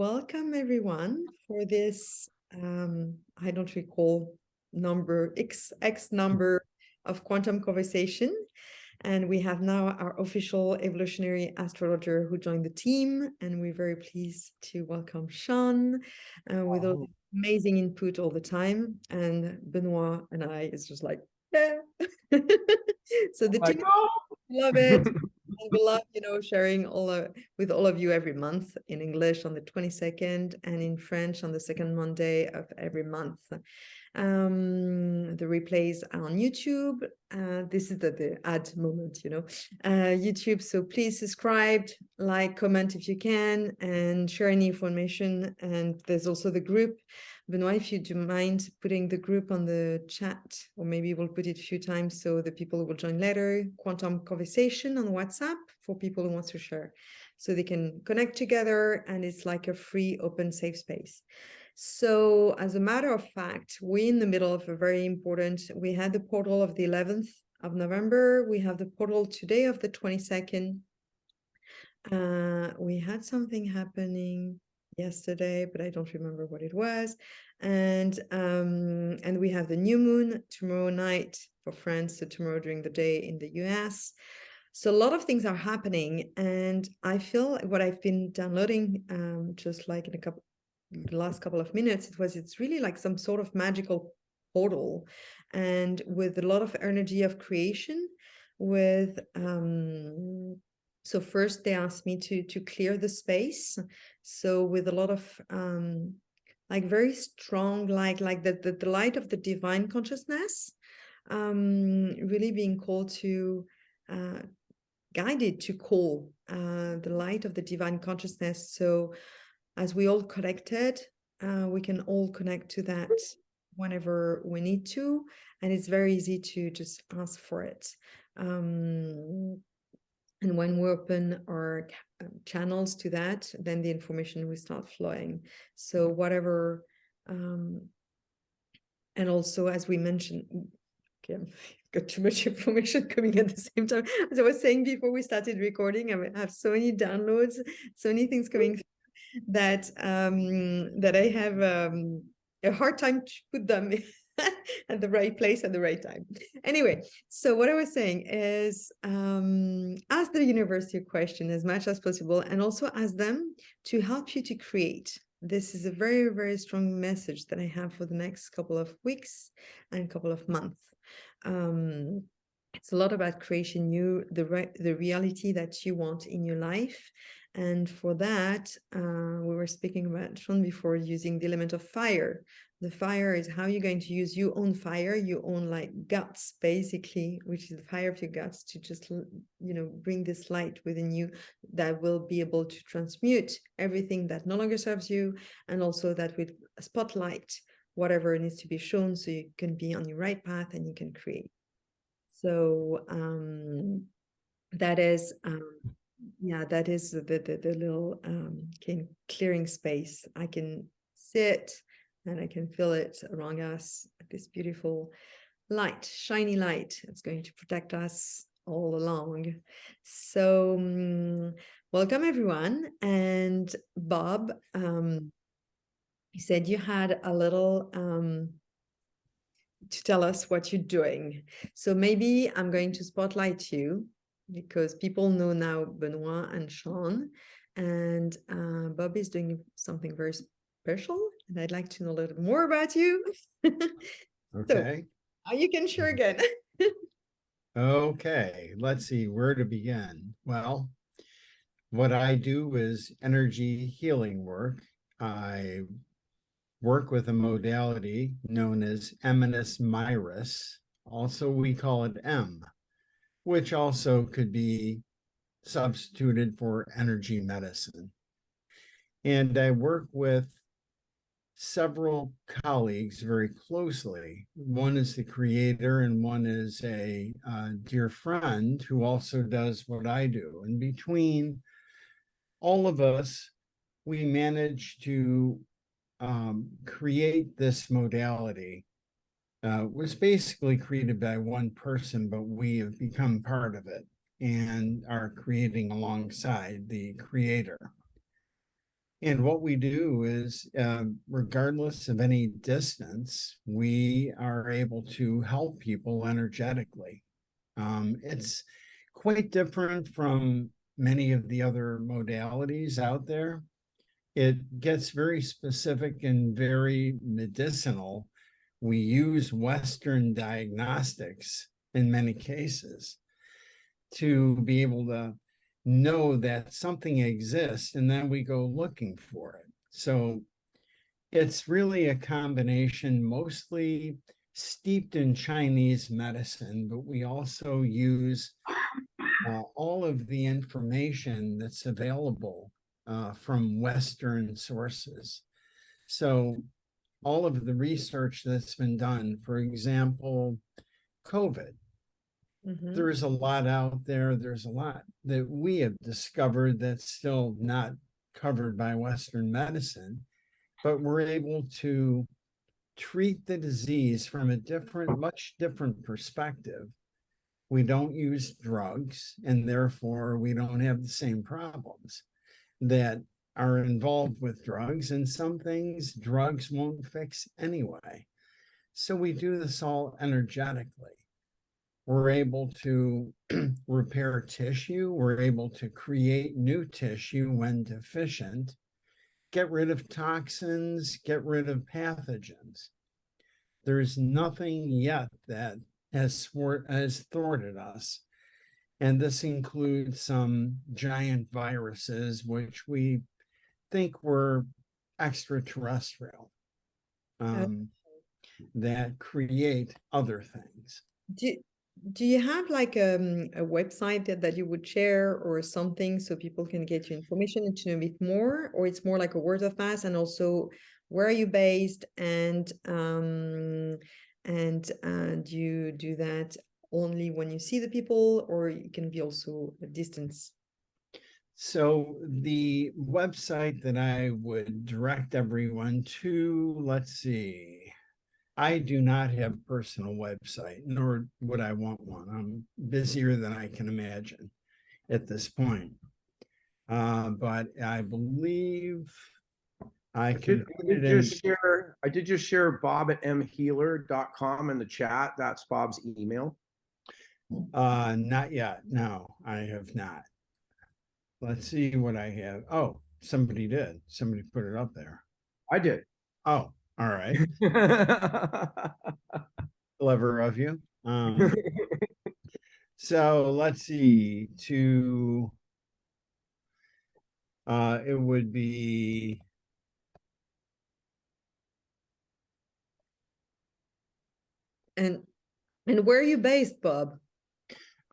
welcome everyone for this, I don't recall number, X number of quantum conversation. And we have now our official evolutionary astrologer who joined the team. And we're very pleased to welcome Sean with all amazing input all the time. And Benoit and I is just like, yeah. So the team love it. And we love, sharing with all of you every month in English on the 22nd and in French on the second Monday of every month. The replays are on YouTube. This is the ad moment, YouTube. So please subscribe, like, comment if you can, and share any information. And there's also the group. Benoit, if you do mind putting the group on the chat, or maybe we'll put it a few times so the people who will join later, Quantum Conversation on WhatsApp for people who want to share. So they can connect together and it's like a free, open, safe space. So as a matter of fact, we're in the middle of a very important, we had the portal of the 11th of November. We have the portal today of the 22nd. We had something happening yesterday, but I don't remember what it was. And we have the new moon tomorrow night for France, so tomorrow during the day in the US. So a lot of things are happening, and I feel what I've been downloading just like in the last couple of minutes, it's really like some sort of magical portal, and with a lot of energy of creation with so first they asked me to clear the space, so with a lot of like very strong like the light of the divine consciousness, really being called to guided to call the light of the divine consciousness. So as we all connected, we can all connect to that whenever we need to, and it's very easy to just ask for it. And when we open our channels to that, then the information will start flowing. So whatever, and also as we mentioned, okay, I've got too much information coming at the same time. As I was saying before we started recording, I have so many downloads, so many things coming through that that I have a hard time to put them at the right place at the right time. Anyway, so what I was saying is ask the universe your question as much as possible, and also ask them to help you to create. This is a very, very strong message that I have for the next couple of weeks and couple of months. It's a lot about creation, the reality that you want in your life. And for that, we were speaking about Sean before, using the element of fire. The fire is how you're going to use your own fire, your own like guts, basically, which is the fire of your guts, to just, bring this light within you that will be able to transmute everything that no longer serves you, and also that will spotlight whatever needs to be shown, so you can be on your right path and you can create. So that is that is the little clearing space. I can sit and I can feel it around us, this beautiful light, shiny light. It's going to protect us all along. So welcome everyone. And Bob, you said you had a little to tell us what you're doing. So maybe I'm going to spotlight you, because people know now Benoit and Sean, and Bob is doing something very special, and I'd like to know a little more about you. Okay. So you can share again. Okay, let's see where to begin. Well, what I do is energy healing work. I work with a modality known as Eminus Myrus. Also, we call it M, which also could be substituted for energy medicine. And I work with several colleagues very closely. One is the creator, and one is a dear friend who also does what I do. And between all of us, we managed to create this modality. It was basically created by one person, but we have become part of it and are creating alongside the creator. And what we do is, regardless of any distance, we are able to help people energetically. It's quite different from many of the other modalities out there. It gets very specific and very medicinal. We use Western diagnostics in many cases to be able to know that something exists, and then we go looking for it. So it's really a combination, mostly steeped in Chinese medicine, but we also use all of the information that's available from Western sources. So all of the research that's been done, for example, COVID, there's a lot out there. There's a lot that we have discovered that's still not covered by Western medicine, but we're able to treat the disease from a different, much different perspective. We don't use drugs, and therefore we don't have the same problems that are involved with drugs. And some things drugs won't fix anyway. So we do this all energetically. We're able to repair tissue. We're able to create new tissue when deficient, get rid of toxins, get rid of pathogens. There's nothing yet that has thwarted us. And this includes some giant viruses, which we think were extraterrestrial, Uh, um, that create other things. do, do you have like a website that you would share or something so people can get your information and to know a bit more, or it's more like a word of mouth? And also, where are you based? And do you do that only when you see the people, or it can be also a distance? So the website that I would direct everyone to, let's see, I do not have a personal website, nor would I want one. I'm busier than I can imagine at this point. But I believe I can put it in. I did just share Bob at mhealer.com in the chat. That's Bob's email. Not yet. No, I have not. Let's see what I have. Oh, somebody did. Somebody put it up there. I did. Oh, all right. Clever of you. So let's see. It would be And where are you based, Bob?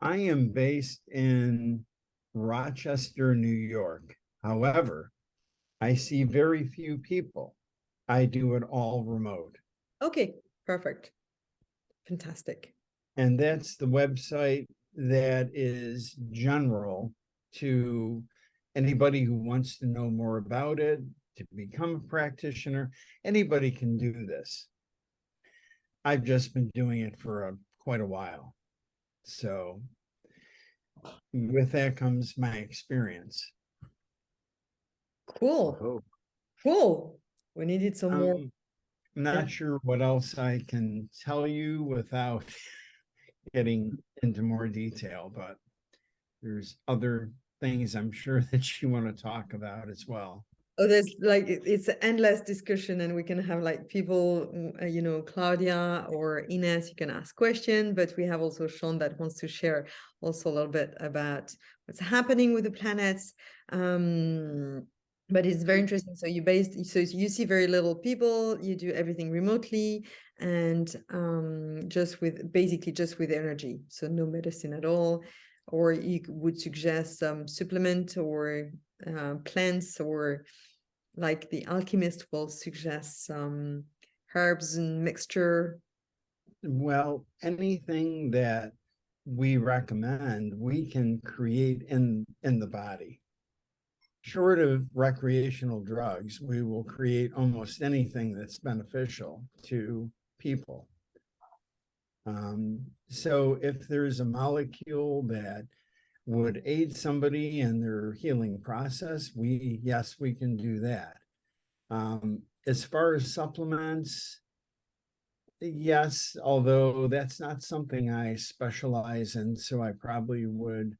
I am based in Rochester, New York. However, I see very few people. I do it all remote. Okay, perfect. Fantastic. And that's the website that is general to anybody who wants to know more about it, to become a practitioner. Anybody can do this. I've just been doing it for quite a while. So with that comes my experience. Cool. Oh. Cool. We needed some more. I'm not sure what else I can tell you without getting into more detail, but there's other things I'm sure that you want to talk about as well. Oh, there's like it's an endless discussion, and we can have like people, Claudia or Ines, you can ask questions, but we have also Sean that wants to share also a little bit about what's happening with the planets. But it's very interesting. So you see very little people, you do everything remotely, and just with energy, so no medicine at all. Or you would suggest some supplement or plants, or like the alchemist will suggest some herbs and mixture. Well, anything that we recommend, we can create in the body. Short of recreational drugs, we will create almost anything that's beneficial to people. So if there's a molecule that would aid somebody in their healing process, yes, we can do that. As far as supplements, yes, although that's not something I specialize in, so I probably would.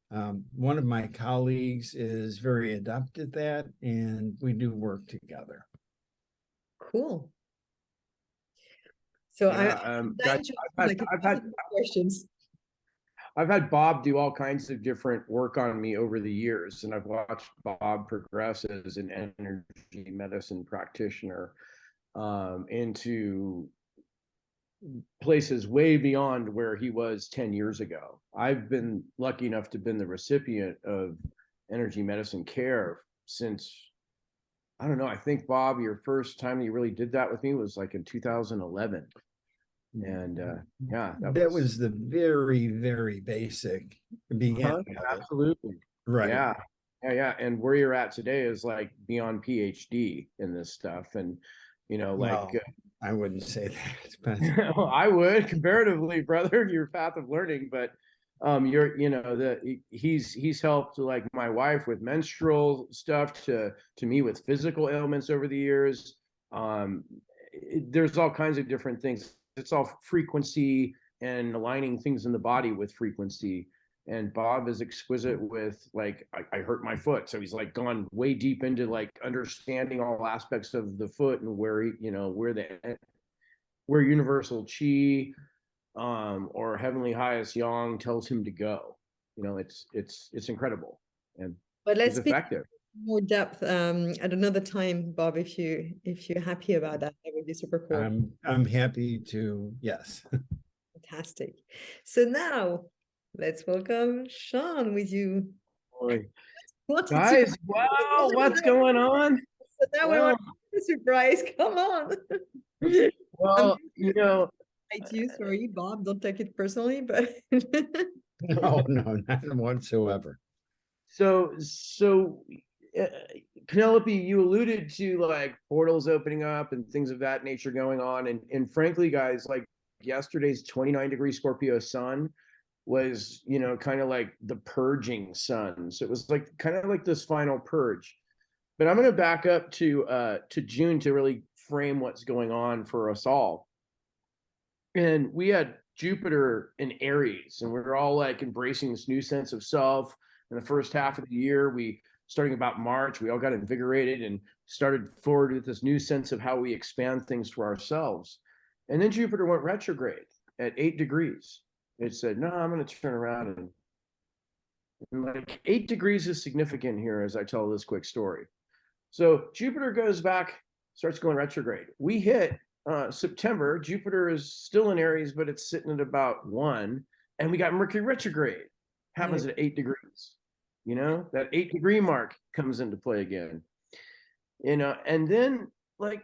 One of my colleagues is very adept at that, and we do work together. Cool. So Yeah, I'm guys, questions. I've had Bob do all kinds of different work on me over the years, and I've watched Bob progress as an energy medicine practitioner into places way beyond where he was 10 years ago. I've been lucky enough to have been the recipient of energy medicine care since, I don't know, I think, Bob, your first time you really did that with me was like in 2011. And yeah, that was the very, very basic beginning. Absolutely. Right. Yeah. And where you're at today is like beyond PhD in this stuff. And, you know, like, well, I wouldn't say that, but I would comparatively, brother, your path of learning, but you're, you know, he's helped like my wife with menstrual stuff to me with physical ailments over the years. There's all kinds of different things. It's all frequency and aligning things in the body with frequency. And Bob is exquisite with like, I hurt my foot. So he's like gone way deep into like understanding all aspects of the foot and where, you know, where universal chi or heavenly highest yang tells him to go. You know, it's incredible. And but let's it's effective. More depth at another time, Bob, if you're happy about that would be super cool. I'm happy to, yes. Fantastic. So now let's welcome Sean with you. Boy. Guys, wow, what's going on? So now we want a surprise. Come on. Well, you know, sorry, Bob, don't take it personally, but no, not whatsoever. So Penelope, you alluded to like portals opening up and things of that nature going on. And frankly, guys, like yesterday's 29-degree Scorpio sun was, you know, kind of like the purging sun. So it was like kind of like this final purge. But I'm going to back up to June to really frame what's going on for us all. And we had Jupiter in Aries, and we were all like embracing this new sense of self. In the first half of the year, starting about March, we all got invigorated and started forward with this new sense of how we expand things for ourselves. And then Jupiter went retrograde at 8 degrees. It said, no, I'm going to turn around. And like 8 degrees is significant here as I tell this quick story. So Jupiter goes back, starts going retrograde. We hit September. Jupiter is still in Aries, but it's sitting at about 1. And we got Mercury retrograde. Happens at 8 degrees. You know, that 8-degree mark comes into play again. You know, and then like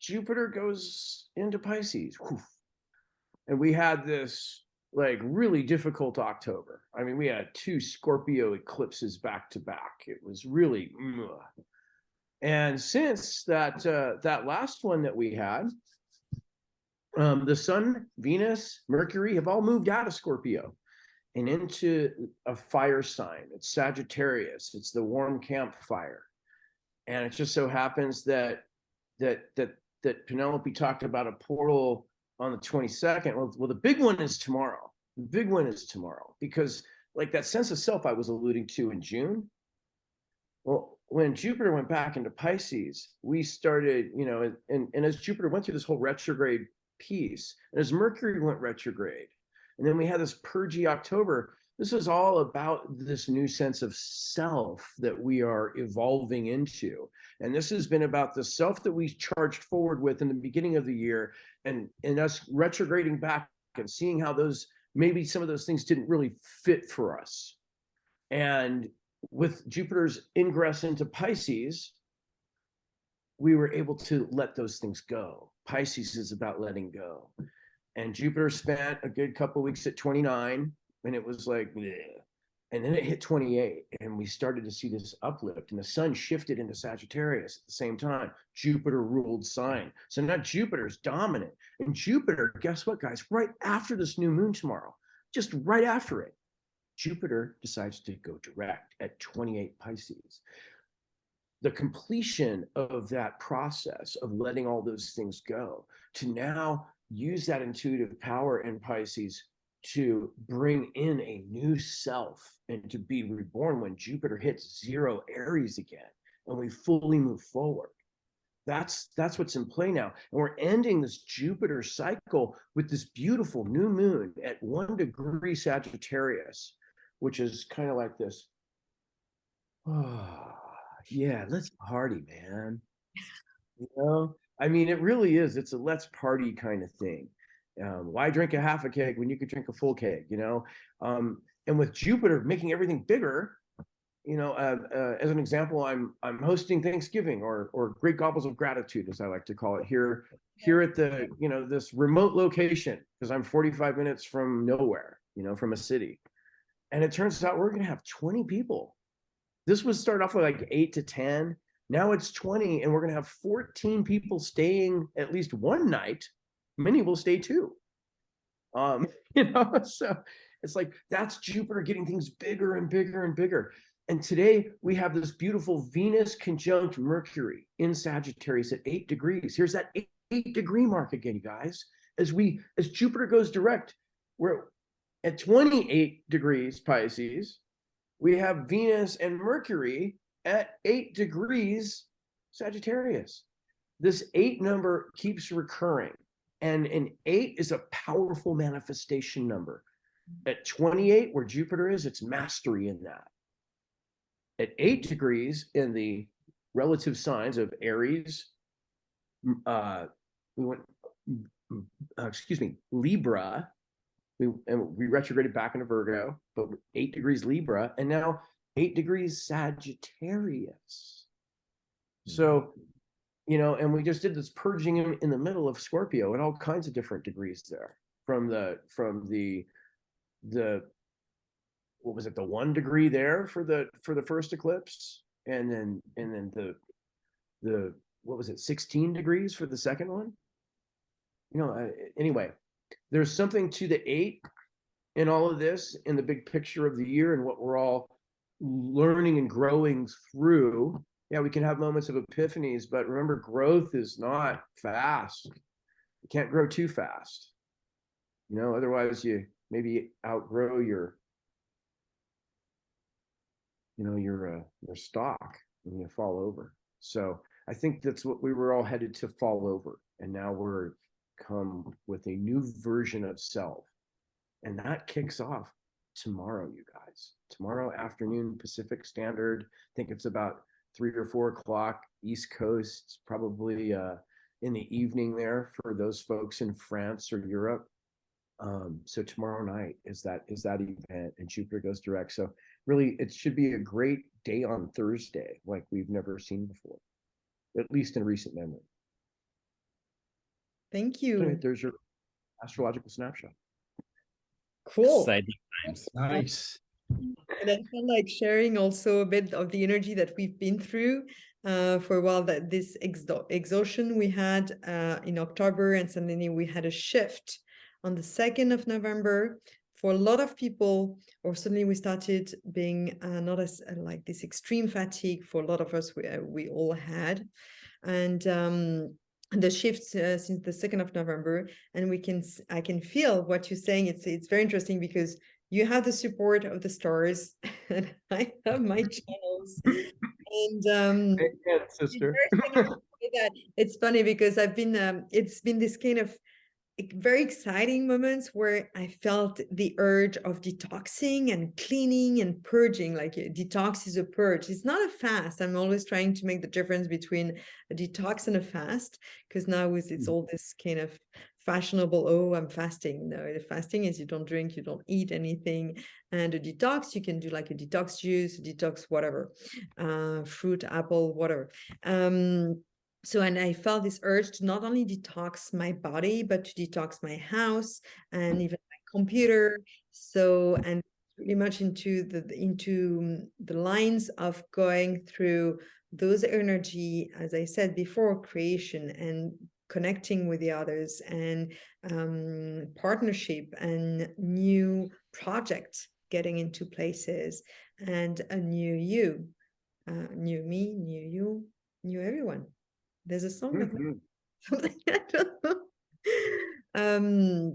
Jupiter goes into Pisces. Whew. And we had this like really difficult October. I mean, we had 2 Scorpio eclipses back to back. It was really, and since that last one that we had, the Sun, Venus, Mercury have all moved out of Scorpio and into a fire sign. It's Sagittarius. It's the warm campfire. And it just so happens that Penelope talked about a portal on the 22nd. Well, the big one is tomorrow. The big one is tomorrow because like that sense of self I was alluding to in June. Well, when Jupiter went back into Pisces, we started, you know, and as Jupiter went through this whole retrograde piece, and as Mercury went retrograde, and then we had this purgy October. This is all about this new sense of self that we are evolving into. And this has been about the self that we charged forward with in the beginning of the year and us retrograding back and seeing how maybe some of those things didn't really fit for us. And with Jupiter's ingress into Pisces, we were able to let those things go. Pisces is about letting go. And Jupiter spent a good couple of weeks at 29, and it was like, bleh. And then it hit 28, and we started to see this uplift, and the sun shifted into Sagittarius at the same time. Jupiter ruled sign. So now Jupiter's dominant. And Jupiter, guess what, guys? Right after this new moon tomorrow, just right after it, Jupiter decides to go direct at 28 Pisces. The completion of that process of letting all those things go to now use that intuitive power in Pisces to bring in a new self and to be reborn when Jupiter hits 0 Aries again and we fully move forward. That's what's in play now. And we're ending this Jupiter cycle with this beautiful new moon at 1 degree Sagittarius, which is kind of like this. Oh, yeah, let's party, man. You know, I mean, it really is. It's a let's party kind of thing. Why drink a half a keg when you could drink a full keg, you know? And with Jupiter making everything bigger, you know, as an example, I'm hosting Thanksgiving or Great Gobbles of Gratitude, as I like to call it, here at the, you know, this remote location, because I'm 45 minutes from nowhere, you know, from a city. And it turns out we're going to have 20 people. This would start off with like 8 to 10. Now it's 20, and we're going to have 14 people staying at least one night. Many will stay 2. You know, so it's like that's Jupiter getting things bigger and bigger and bigger. And today we have this beautiful Venus conjunct Mercury in Sagittarius at 8 degrees. Here's that 8-degree mark again, you guys. As Jupiter goes direct, we're at 28 degrees Pisces. We have Venus and Mercury at 8 degrees Sagittarius. This 8 number keeps recurring. And an 8 is a powerful manifestation number. At 28, where Jupiter is, it's mastery in that. At 8 degrees in the relative signs of Aries, Libra, we retrograded back into Virgo, but 8 degrees Libra, and now 8 degrees Sagittarius. So, you know, and we just did this purging in the middle of Scorpio at all kinds of different degrees there, from the what was it, the 1 degree there for the first eclipse, and then the what was it, 16 degrees for the second one. You know, anyway, there's something to the 8 in all of this, in the big picture of the year and what we're all learning and growing through. Yeah, we can have moments of epiphanies, but remember, growth is not fast. You can't grow too fast. You know, otherwise you maybe outgrow your stock and you fall over. So I think that's what we were all headed to, fall over. And now we're come with a new version of self. And that kicks off tomorrow, you guys. Tomorrow afternoon, Pacific Standard. I think it's about 3 or 4 o'clock East Coast, probably in the evening there for those folks in France or Europe. So tomorrow night is that event, and Jupiter goes direct. So really, it should be a great day on Thursday, like we've never seen before, at least in recent memory. Thank you. Anyway, there's your astrological snapshot. Cool. Exciting times. Nice. And I felt like sharing also a bit of the energy that we've been through for a while, that this exhaustion we had in October, and suddenly we had a shift on the 2nd of November. For a lot of people, or suddenly we started being not as like this extreme fatigue. For a lot of us, we all had. And the shift since the 2nd of November, and I can feel what you're saying. It's very interesting because you have the support of the stars, and I have my channels. And yeah, sister. It's funny because I've been it's been this kind of very exciting moments where I felt the urge of detoxing and cleaning and purging. Like a detox is a purge. It's not a fast. I'm always trying to make the difference between a detox and a fast, because now it's all this kind of fashionable, oh, I'm fasting. No, the fasting is you don't drink, you don't eat anything. And a detox, you can do like a detox juice, a detox whatever, fruit, apple, whatever. So, and I felt this urge to not only detox my body, but to detox my house and even my computer. So, and pretty much into the lines of going through those energy, as I said before, creation and connecting with the others, and partnership and new projects getting into places, and a new you, new me, new you, new everyone. There's a song of something, I don't know.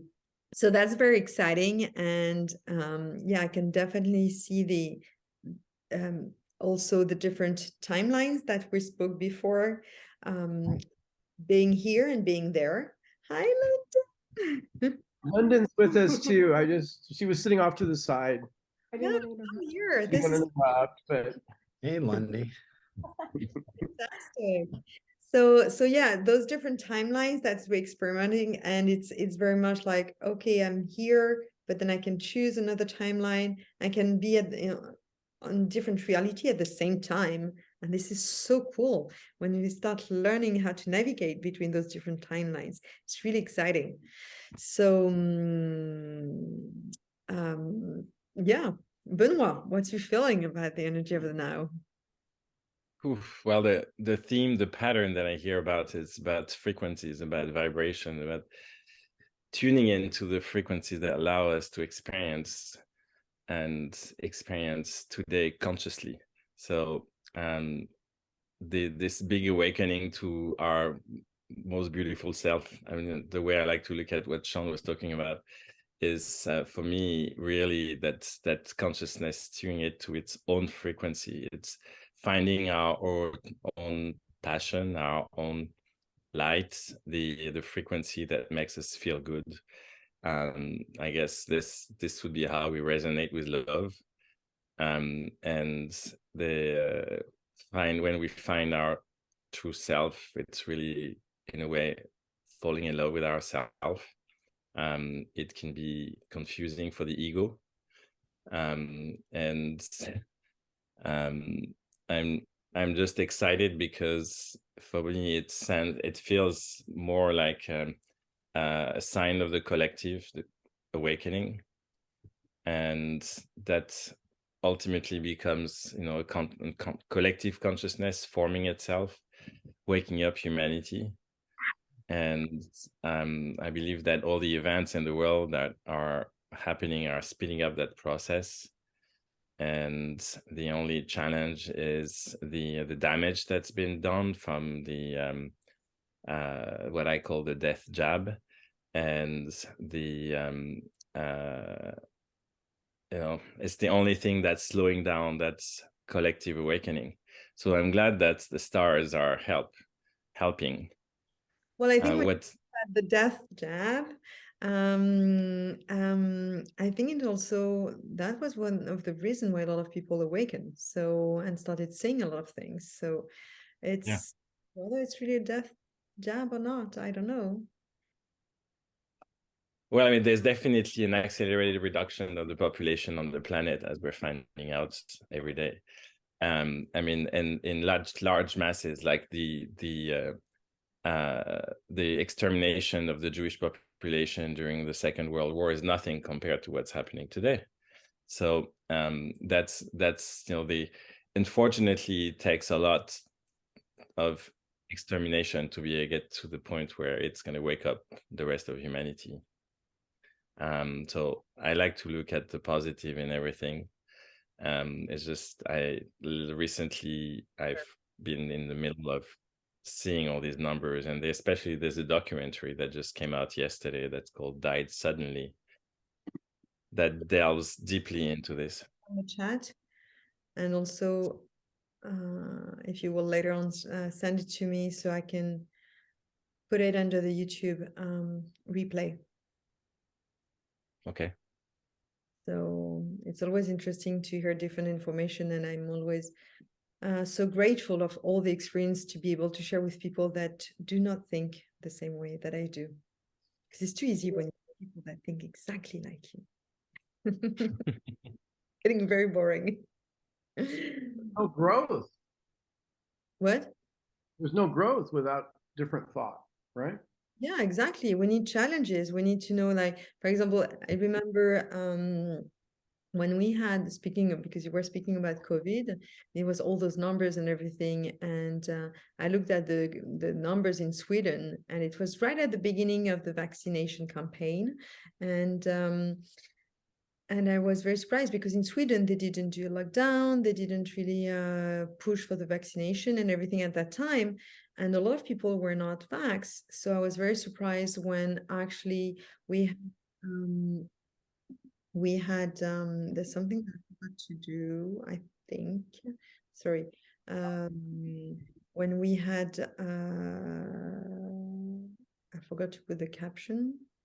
So that's very exciting, and yeah, I can definitely see the also the different timelines that we spoke before, being here and being there. Hi, Linda. London's with us too. She was sitting off to the side. Yeah, I'm here. She This is but Hey, Lundy. fantastic. So yeah, those different timelines, that's we're experimenting, and it's very much like, okay, I'm here, but then I can choose another timeline. I can be at on different reality at the same time, and this is so cool when we start learning how to navigate between those different timelines. It's really exciting. So yeah, Benoit, what's your feeling about the energy of the now? Oof. Well, the theme, the pattern that I hear about is about frequencies, about vibration, about tuning into the frequencies that allow us to experience today consciously. So this big awakening to our most beautiful self. I mean, the way I like to look at what Sean was talking about is for me really that consciousness tuning it to its own frequency. It's finding our own passion, our own light, the frequency that makes us feel good. I guess this would be how we resonate with love, and when we find our true self, it's really in a way falling in love with ourselves. It can be confusing for the ego, and I'm just excited because for me it feels more like a sign of the collective, the awakening, and that ultimately becomes, you know, a collective consciousness forming itself, waking up humanity. And I believe that all the events in the world that are happening are speeding up that process. And the only challenge is the damage that's been done from the what I call the death jab, and the you know, it's the only thing that's slowing down that collective awakening. So I'm glad that the stars are helping. Well, I think What the death jab, I think it also, that was one of the reason why a lot of people awakened, so, and started saying a lot of things. So it's whether it's really a death jab or not, I don't know. Well, I mean, there's definitely an accelerated reduction of the population on the planet, as we're finding out every day. I mean, in large masses, like the extermination of the Jewish population during the Second World War is nothing compared to what's happening today. So that's you know, unfortunately it takes a lot of extermination to be able to get to the point where it's going to wake up the rest of humanity. So I like to look at the positive in everything. It's just recently I've been in the middle of seeing all these numbers, and especially there's a documentary that just came out yesterday that's called Died Suddenly, that delves deeply into this. On the chat, and also if you will later on send it to me so I can put it under the YouTube replay. Okay. So it's always interesting to hear different information, and I'm always so grateful of all the experience to be able to share with people that do not think the same way that I do. Because it's too easy when you have people that think exactly like you. Getting very boring. no growth. What? There's no growth without different thought, right? Yeah, exactly. We need challenges. We need to know, like, for example, I remember when we had, speaking of, because you were speaking about COVID, there was all those numbers and everything. And I looked at the numbers in Sweden, and it was right at the beginning of the vaccination campaign. And And I was very surprised because in Sweden, they didn't do a lockdown. They didn't really push for the vaccination and everything at that time. And a lot of people were not vaxxed. So I was very surprised when actually we had there's something that I forgot to do, I think. Sorry. When we had I forgot to put the caption.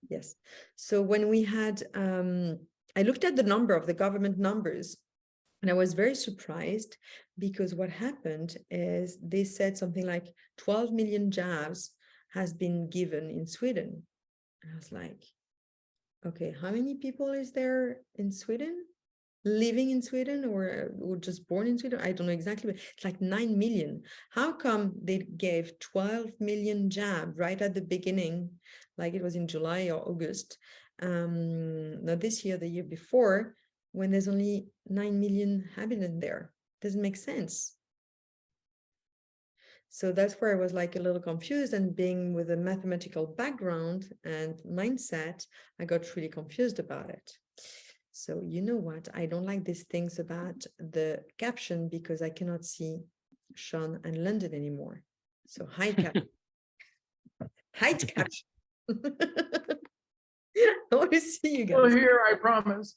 Yes. So when we had I looked at the number of the government numbers, and I was very surprised because what happened is they said something like 12 million jabs has been given in Sweden. And I was like, okay, how many people is there in Sweden? Living in Sweden or just born in Sweden? I don't know exactly, but it's like 9 million. How come they gave 12 million jab right at the beginning, like it was in July or August? Not this year, the year before, when there's only 9 million inhabitants there. Doesn't make sense. So that's where I was like a little confused, and being with a mathematical background and mindset, I got really confused about it. So you know what? I don't like these things about the caption because I cannot see Sean and London anymore. So hide caption. Hide caption. I want to see you guys. Oh, here, I promise.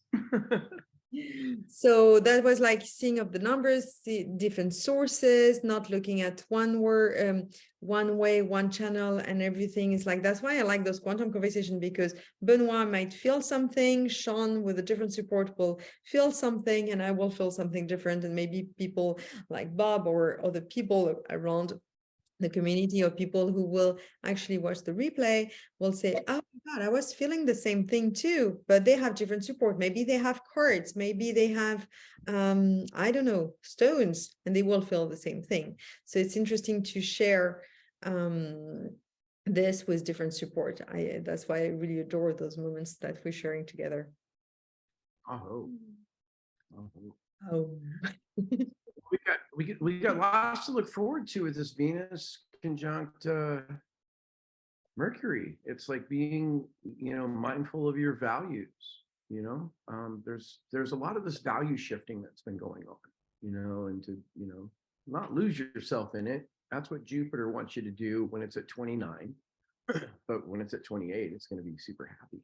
So that was like seeing of the numbers, see different sources, not looking at one word, one way, one channel, and everything is like, that's why I like those quantum conversations, because Benoit might feel something, Sean with a different support will feel something, and I will feel something different. And maybe people like Bob or other people around the community or people who will actually watch the replay will say, oh my God, I was feeling the same thing too, but they have different support. Maybe they have cards, maybe they have, I don't know, stones, and they will feel the same thing. So it's interesting to share this with different support. That's why I really adore those moments that we're sharing together. Oh. Oh. We got lots to look forward to with this Venus conjunct Mercury. It's like being, mindful of your values. There's a lot of this value shifting that's been going on, and to not lose yourself in it. That's what Jupiter wants you to do when it's at 29. But when it's at 28, it's going to be super happy,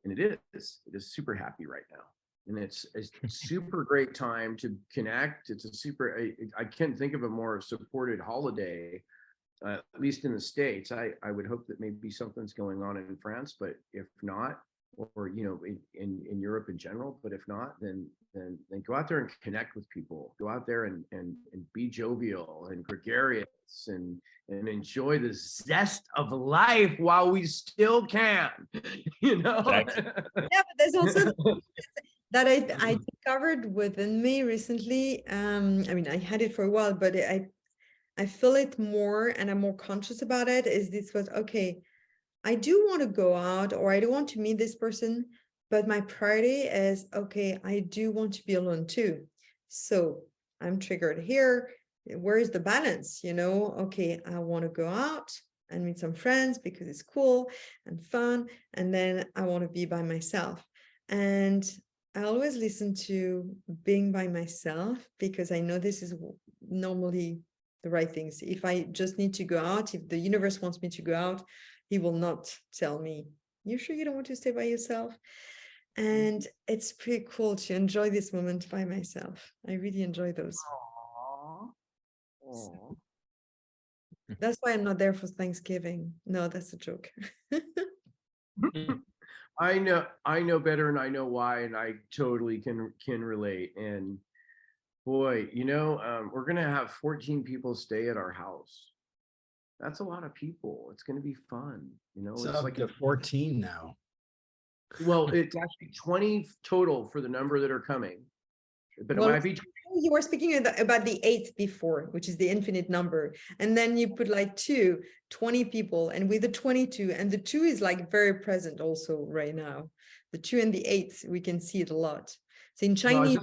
and it is super happy right now. And it's a super great time to connect. It's a super, I can't think of a more supported holiday, at least in the States. I would hope that maybe something's going on in France, but if not, or, in Europe in general, but if not, then go out there and connect with people. Go out there and be jovial and gregarious and enjoy the zest of life while we still can, Exactly. Yeah, but there's also that I discovered within me recently. I mean, I had it for a while, but I feel it more, and I'm more conscious about it. Is this was okay? I do want to go out, or I do want to meet this person, but my priority is okay. I do want to be alone too. So I'm triggered here. Where is the balance? Okay, I want to go out and meet some friends because it's cool and fun, and then I want to be by myself. And I always listen to being by myself because I know this is normally the right things. If I just need to go out, if the universe wants me to go out, he will not tell me, you sure you don't want to stay by yourself? And it's pretty cool to enjoy this moment by myself. I really enjoy those. Aww. That's why I'm not there for Thanksgiving. No, that's a joke. I know better, and I know why, and I totally can relate. And boy, we're gonna have 14 people stay at our house. That's a lot of people. It's gonna be fun. It's it's up like to 14 now. Well, it's actually 20 total for the number that are coming, but it might be. You were speaking about the 8th before, which is the infinite number, and then you put like 20 people, and with the 22, and the 2 is like very present also right now. The 2 and the 8th, we can see it a lot. So in Chinese,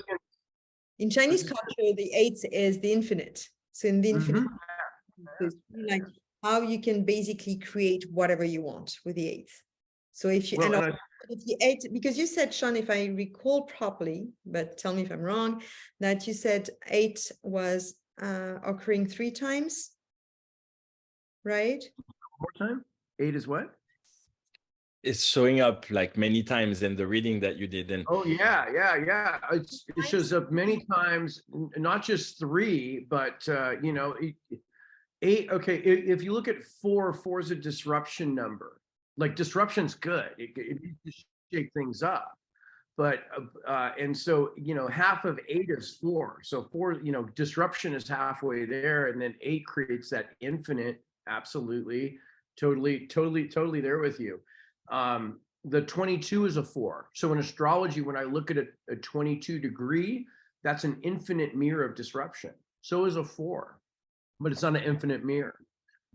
culture, the 8th is the infinite. So in the infinite, it's like how you can basically create whatever you want with the 8th. So if you, Well, and and if you ate, because you said, Sean, if I recall properly, but tell me if I'm wrong, that you said 8 was occurring 3 times, right? more time. 8 is what? It's showing up like many times in the reading that you did. And Oh yeah. It shows up many times, not just 3, but you know, 8. Okay, if you look at 4 is a disruption number. Like disruption's good. It needs to shake things up. But and so, you know, half of 8 is 4. So 4, you know, disruption is halfway there, and then 8 creates that infinite. Absolutely, totally there with you. The 22 is a 4. So in astrology, when I look at a 22 degree, that's an infinite mirror of disruption. So is a 4, but it's not an infinite mirror.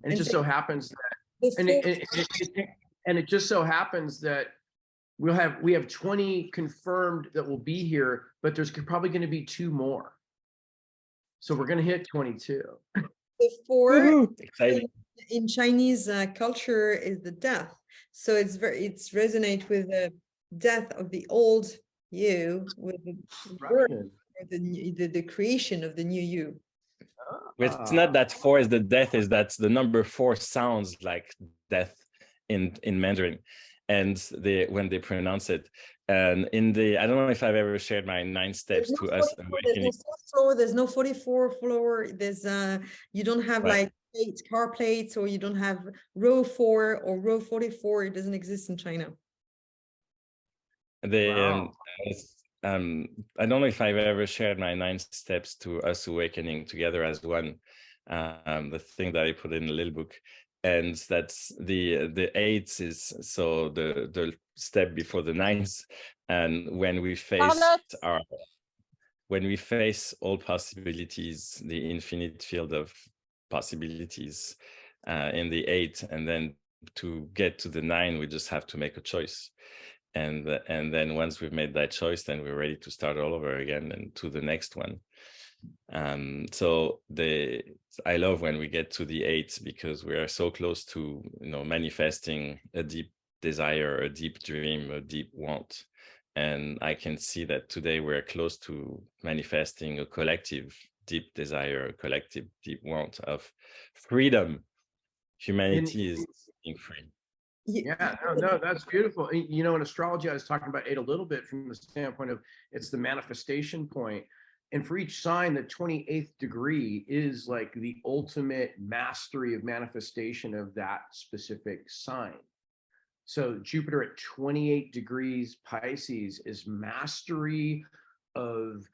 And it just so happens that, and it just so happens that we have 20 confirmed that will be here, but there's probably going to be 2 more. So we're going to hit 22. The 4 exciting. in Chinese culture is the death. So it's resonate with the death of the old you, with the birth, or the creation of the new you. It's not that 4 is the death, is that the number 4 sounds like death in Mandarin, and when they pronounce it. And in the, I don't know if I've ever shared my 9 steps to us awakening. There's no 4th floor, there's no 44 floor, there's you don't have like 8 car plates, or you don't have row 4 or row 44. It doesn't exist in China. Wow. I don't know if I've ever shared my 9 steps to us awakening together as one, the thing that I put in the little book. And that's the 8 is so the step before the 9th. And when we face all possibilities, the infinite field of possibilities in the 8, and then to get to the 9, we just have to make a choice. And then once we've made that choice, then we're ready to start all over again and to the next one. So I love when we get to the 8, because we are so close to, you know, manifesting a deep desire, a deep dream, a deep want. And I can see that today we're close to manifesting a collective deep desire, a collective deep want of freedom. Humanity is being free. Yeah, no, that's beautiful. You know, in astrology, I was talking about 8 a little bit from the standpoint of it's the manifestation point. And for each sign, the 28th degree is like the ultimate mastery of manifestation of that specific sign. So Jupiter at 28 degrees Pisces is mastery of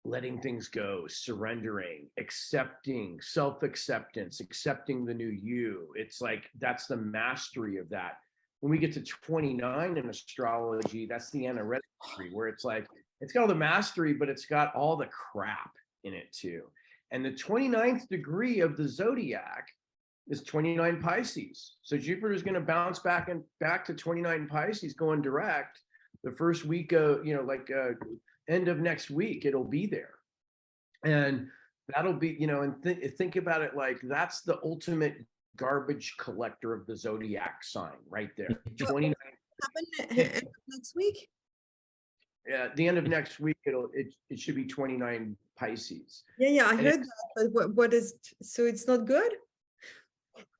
letting things go, surrendering, accepting, self-acceptance, accepting the new you. It's like, that's the mastery of that. When we get to 29 in astrology, that's the anaretic degree, where it's like, it's got all the mastery, but it's got all the crap in it too. And the 29th degree of the zodiac is 29 Pisces. So Jupiter is going to bounce back to 29 Pisces going direct the first week of, you know, like end of next week, it'll be there. And that'll be, you know, and think about it like that's the ultimate garbage collector of the zodiac sign right there. 29 happen next week. Yeah, the end of next week, it should be 29 Pisces. Yeah, I heard that, but what is, so it's not good?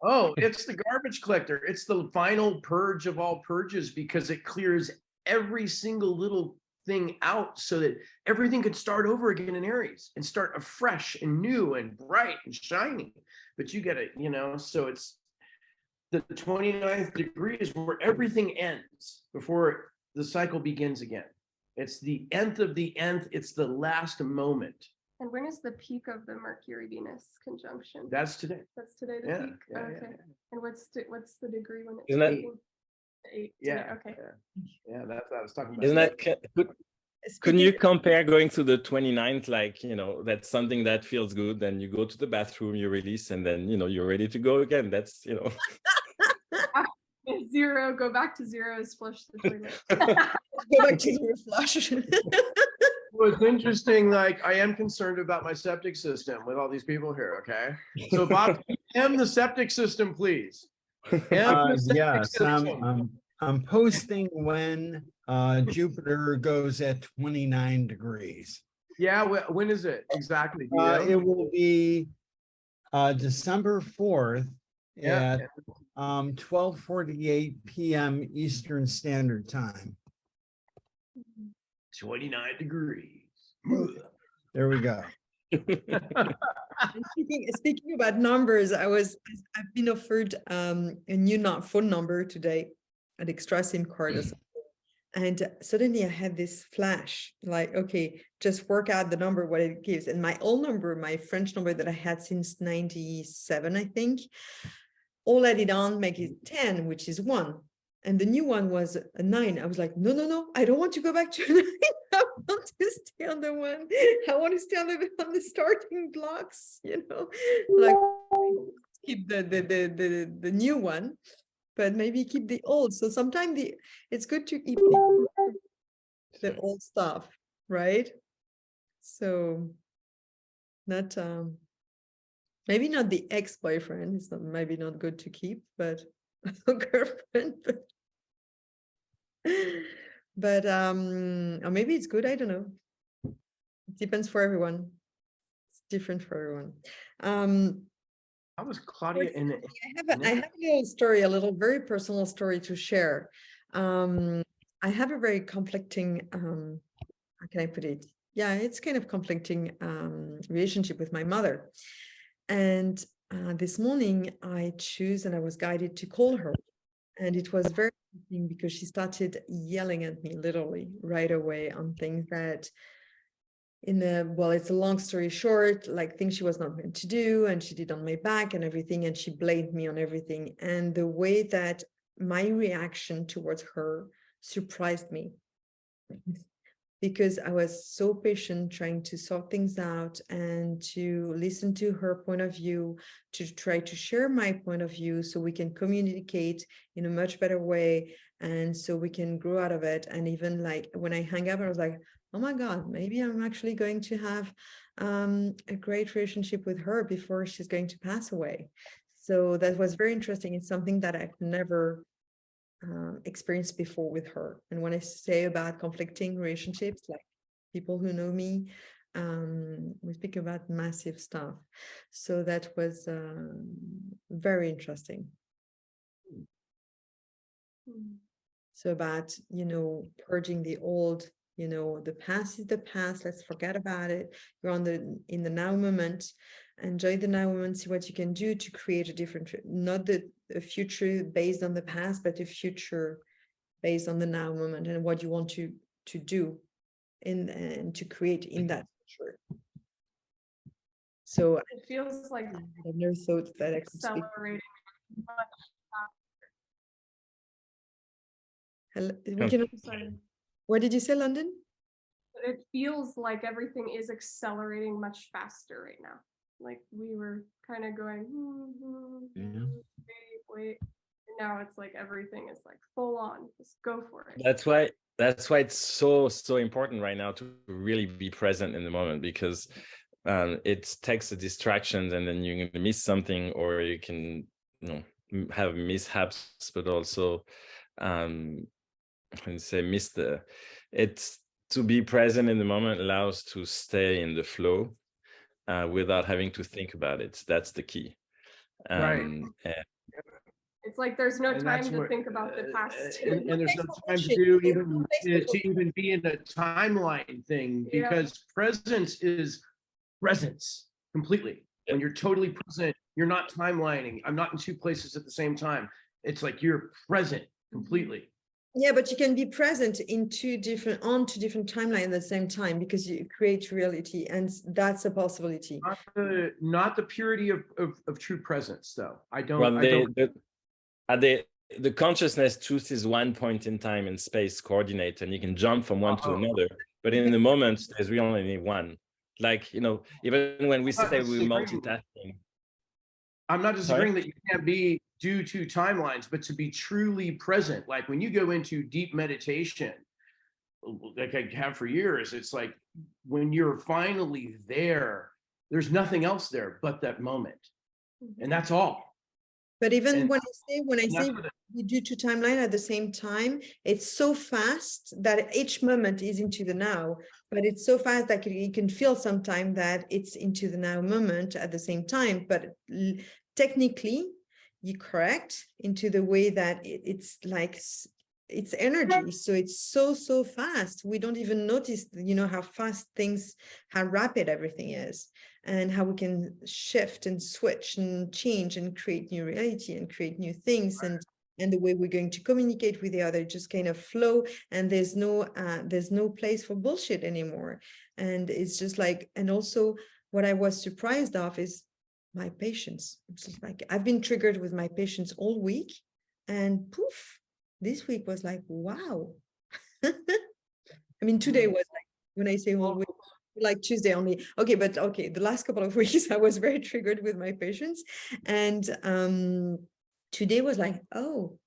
Oh, it's the garbage collector. It's the final purge of all purges, because it clears every single little thing out so that everything could start over again in Aries and start afresh and new and bright and shiny. But you get it, you know, so it's the 29th degree is where everything ends before the cycle begins again. It's the nth of the nth. It's the last moment. And when is the peak of the Mercury-Venus conjunction? That's today. That's today, the peak? Yeah, okay. yeah. And what's the degree when it's Isn't that- peaking? 8 Yeah. today, okay. Yeah, that's what I was talking about. Isn't that, couldn't you compare going to the 29th, like, you know, that's something that feels good, then you go to the bathroom, you release, and then, you know, you're ready to go again. That's, you know. 0, go back to 0 is flush the toilet. Go back to your flush. Well, it's interesting, like, I am concerned about my septic system with all these people here, okay? So, Bob, M the septic system, please. M the septic Yes, system. I'm posting when Jupiter goes at 29 degrees. Yeah, when is it exactly? Do you know? It will be December 4th Yeah. at 12:48 p.m. Eastern Standard Time. 29 degrees. There we go. And speaking about numbers, I've been offered a new phone number today, an extra SIM card or something. And suddenly I had this flash, like, okay, just work out the number, what it gives. And my old number, my French number that I had since 97, I think, all added on make it 10, which is 1. And the new one was a 9. I was like, no, I don't want to go back to a 9. I want to stay on the 1. I want to stay on the starting blocks, like keep the new one, but maybe keep the old. So sometimes it's good to keep the old stuff, right? So not maybe not the ex-boyfriend. It's not maybe not good to keep, but a girlfriend. But or maybe it's good. I don't know. It depends for everyone. It's different for everyone. How was Claudia in it? I have a little story, a little very personal story to share. I have a very conflicting, how can I put it? Yeah, it's kind of conflicting relationship with my mother. And this morning I chose and I was guided to call her. And it was very interesting because she started yelling at me literally right away on things that it's a long story short, like things she was not meant to do, and she did on my back and everything, and she blamed me on everything. And the way that my reaction towards her surprised me, because I was so patient trying to sort things out and to listen to her point of view, to try to share my point of view so we can communicate in a much better way, and so we can grow out of it. And even like when I hung up, I was like, oh my God, maybe I'm actually going to have a great relationship with her before she's going to pass away. So that was very interesting. It's something that I've never experienced before with her. And when I say about conflicting relationships, like people who know me, we speak about massive stuff. So that was very interesting. So about, purging the old, the past is the past. Let's forget about it. You're in the now moment. Enjoy the now moment. See what you can do to create a different, not a future based on the past, but a future based on the now moment and what you want to do and to create in that future. So it feels like I never thought that I could speak. accelerating much Sorry. What did you say, London? It feels like everything is accelerating much faster right now. Like we were kind of going, wait. And now it's like everything is like full on. Just go for it. That's why it's so important right now to really be present in the moment, because it takes the distractions and then you're going to miss something, or you can have mishaps, but also it's to be present in the moment allows to stay in the flow without having to think about it. That's the key. Right. It's like there's no time to think about the past. And there's no time to even be in a timeline thing, because presence is presence completely. When you're totally present, you're not timelining. I'm not in two places at the same time. It's like you're present completely. Yeah, but you can be present on two different timelines at the same time, because you create reality, and that's a possibility. Not the purity of true presence, though. The consciousness chooses one point in time and space coordinate, and you can jump from one to another. But in the moment, there's really only one. Like, even when we say we're multitasking. I'm not disagreeing that you can't be due to timelines, but to be truly present. Like when you go into deep meditation, like I have for years, it's like when you're finally there, there's nothing else there but that moment. And that's all. But even when I say we do two timelines at the same time. It's so fast that each moment is into the now, but it's so fast that you can feel sometimes that it's into the now moment at the same time. But technically, you're correct into the way that it's like it's energy. So it's so fast. We don't even notice, how fast things, how rapid everything is, and how we can shift and switch and change and create new reality and create new things. And the way we're going to communicate with the other just kind of flow, and there's no place for bullshit anymore. And it's just like, and also what I was surprised of is my patience. It's just like I've been triggered with my patience all week, and poof, this week was like, wow. I mean, today was like, when I say whole week, like Tuesday only. Okay, but okay, the last couple of weeks I was very triggered with my patience, and today was like, oh,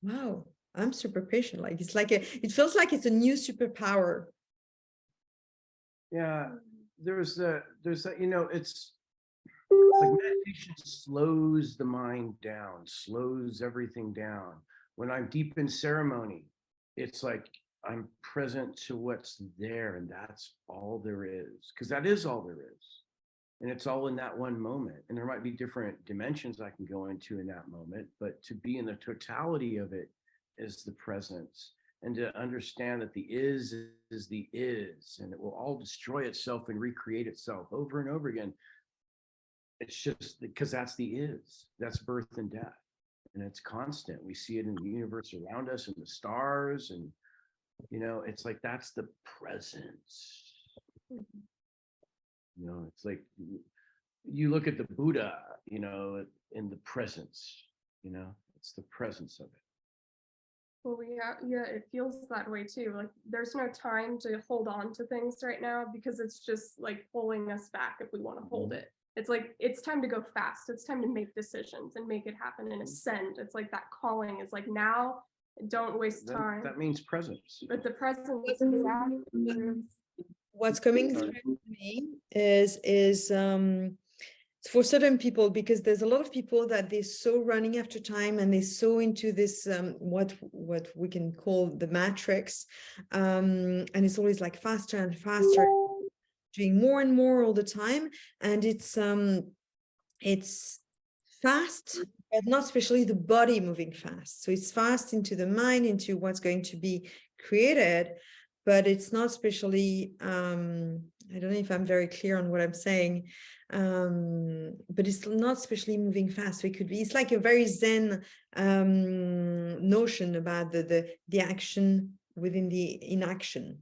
wow, I'm super patient. Like it's like it feels like it's a new superpower. Yeah, there's that, it's like meditation slows the mind down, slows everything down. When I'm deep in ceremony, it's like I'm present to what's there, and that's all there is, because that is all there is. And it's all in that one moment. And there might be different dimensions I can go into in that moment, but to be in the totality of it is the presence. And to understand that the is the is, and it will all destroy itself and recreate itself over and over again. It's just because that's the is, that's birth and death. And it's constant. We see it in the universe around us and the stars. And, it's like, that's the presence. It's like you look at the Buddha, in the presence, it's the presence of it. Well, yeah, it feels that way too. Like there's no time to hold on to things right now, because it's just like pulling us back if we want to hold it. It's like, it's time to go fast. It's time to make decisions and make it happen and ascend. It's like that calling is like, now, don't waste time. That means presence. But the presence exactly What's coming through to me is for certain people, because there's a lot of people that they're so running after time, and they're so into this what we can call the matrix, and it's always like faster and faster, doing more and more all the time, and it's fast, but not especially the body moving fast. So it's fast into the mind, into what's going to be created, but it's not especially I don't know if I'm very clear on what I'm saying, but it's not especially moving fast. So it could be, it's like a very Zen notion about the action within the inaction.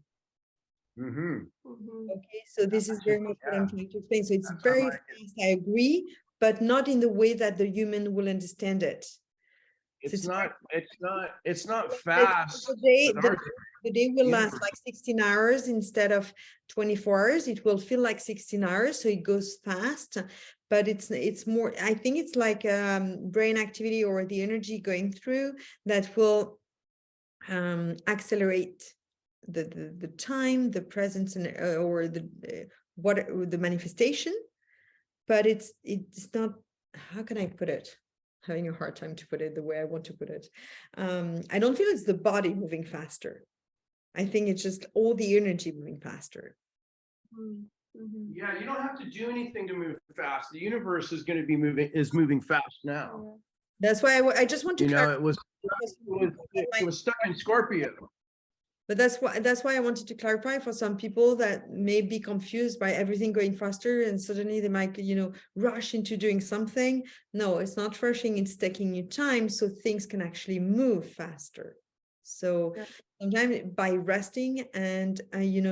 Okay, so this is very much what I'm trying to explain. So it's very fast, I agree, but not in the way that the human will understand it. It's not fast. The day will last like 16 hours instead of 24 hours. It will feel like 16 hours, so it goes fast, but it's more, I think it's like brain activity or the energy going through that will accelerate the time, the presence, and or the manifestation. But it's not, how can I put it? Having a hard time to put it the way I want to put it. I don't feel it's the body moving faster. I think it's just all the energy moving faster. Yeah, you don't have to do anything to move fast. The universe is going to be moving fast now. That's why I just want to it was stuck in Scorpio. But that's why I wanted to clarify for some people that may be confused by everything going faster, and suddenly they might, rush into doing something. No, it's not rushing, it's taking you time so things can actually move faster. So sometimes by resting and,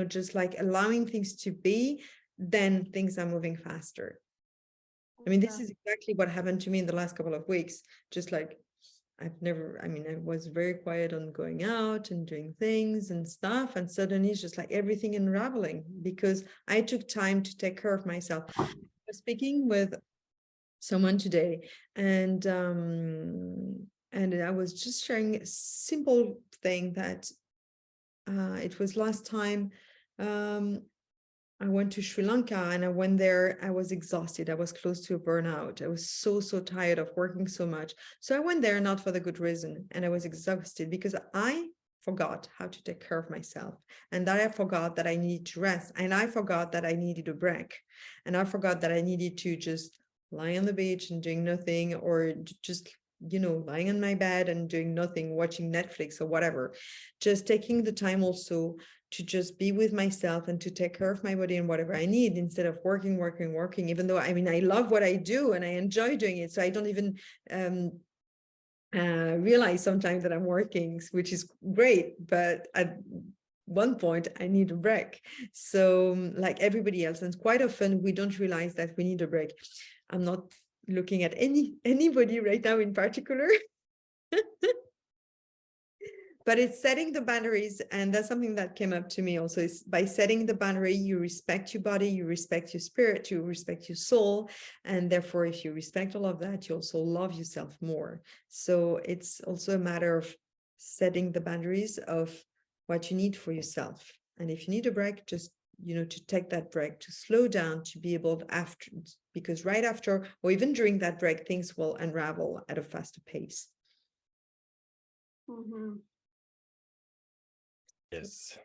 just like allowing things to be, then things are moving faster. I mean, this is exactly what happened to me in the last couple of weeks. Just like, I was very quiet on going out and doing things and stuff. And suddenly it's just like everything unraveling because I took time to take care of myself. I was speaking with someone today, and I was just sharing a simple thing that it was last time I went to Sri Lanka, and I went there. I was exhausted. I was close to a burnout. I was so tired of working so much. So I went there not for the good reason. And I was exhausted because I forgot how to take care of myself. And that I forgot that I needed to rest. And I forgot that I needed a break. And I forgot that I needed to just lie on the beach and doing nothing, or just, you know, lying on my bed and doing nothing, watching Netflix or whatever. Just taking the time also to just be with myself and to take care of my body and whatever I need, instead of working, even though, I mean, I love what I do and I enjoy doing it. So I don't even realize sometimes that I'm working, which is great. But at one point I need a break. So like everybody else, and quite often we don't realize that we need a break. I'm not looking at anybody right now in particular. But it's setting the boundaries, and that's something that came up to me also. Is by setting the boundary, you respect your body, you respect your spirit, you respect your soul, and therefore, if you respect all of that, you also love yourself more. So it's also a matter of setting the boundaries of what you need for yourself. And if you need a break, just, you know, to take that break, to slow down, to be able to after, because right after or even during that break, things will unravel at a faster pace. Mm-hmm. Yes.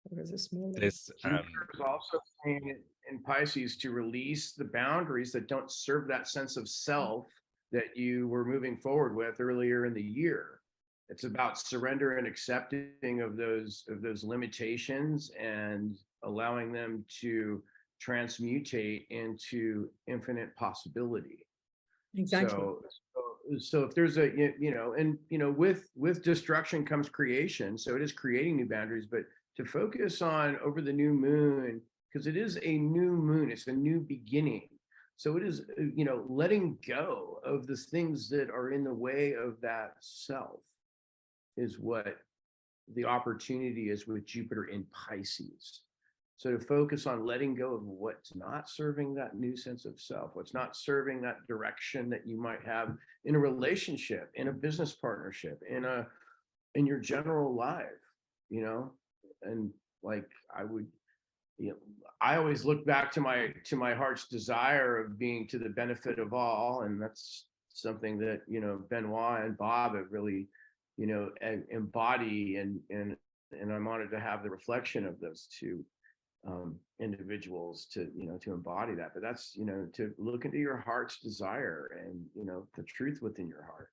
There's a small This Jupiter is also saying in Pisces to release the boundaries that don't serve that sense of self that you were moving forward with earlier in the year. It's about surrender and accepting of those limitations and allowing them to transmutate into infinite possibility. exactly. So if there's a, with destruction comes creation. So it is creating new boundaries, but to focus on over the new moon, because it is a new moon, it's a new beginning. So it is, letting go of the things that are in the way of that self is what the opportunity is with Jupiter in Pisces. So to focus on letting go of what's not serving that new sense of self, what's not serving that direction that you might have in a relationship, in a business partnership, in your general life, and like I always look back to my heart's desire of being to the benefit of all, and that's something that Benoit and Bob have really embody, and I'm honored to have the reflection of those two individuals to embody that. But that's to look into your heart's desire and the truth within your heart.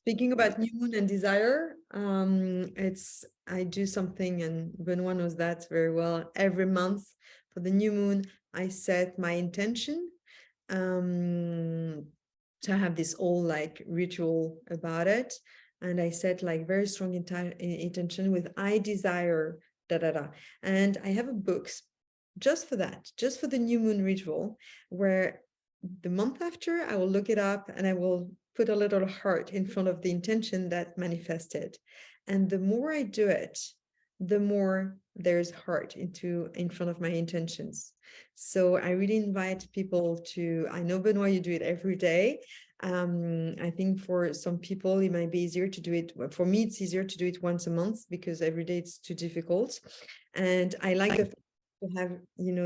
Speaking about new moon and desire, I do something, and Benoit knows that very well. Every month for the new moon, I set my intention to have this whole like ritual about it. And I set like very strong intention with I desire da da da. And I have a book just for that, just for the new moon ritual, where the month after I will look it up and I will put a little heart in front of the intention that manifested. And the more I do it, the more there's heart in front of my intentions. So I really invite people to, I know Benoit, you do it every day. I think for some people it might be easier to do it. For me, it's easier to do it once a month because every day it's too difficult. And I like the to have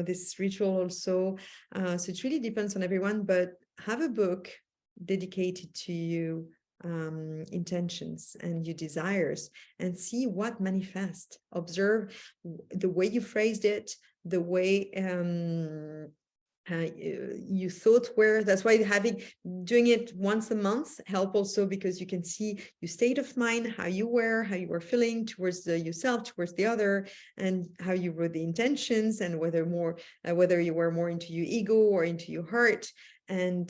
this ritual also. So it really depends on everyone, but have a book dedicated to you intentions and your desires, and see what manifests. Observe the way you phrased it, the way you thought were. That's why doing it once a month help also, because you can see your state of mind, how you were feeling towards yourself, towards the other, and how you wrote the intentions, and whether you were more into your ego or into your heart, and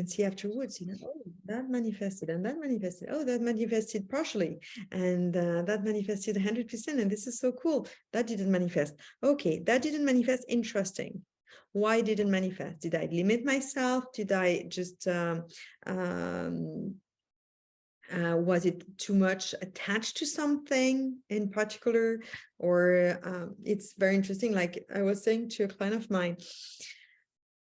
see afterwards, oh, that manifested, and that manifested, oh, that manifested partially, and that manifested 100%, and this is so cool. That didn't manifest. Okay, that didn't manifest. Interesting. Why didn't manifest? Did I limit myself? Did I just was it too much attached to something in particular? Or it's very interesting. Like I was saying to a client of mine,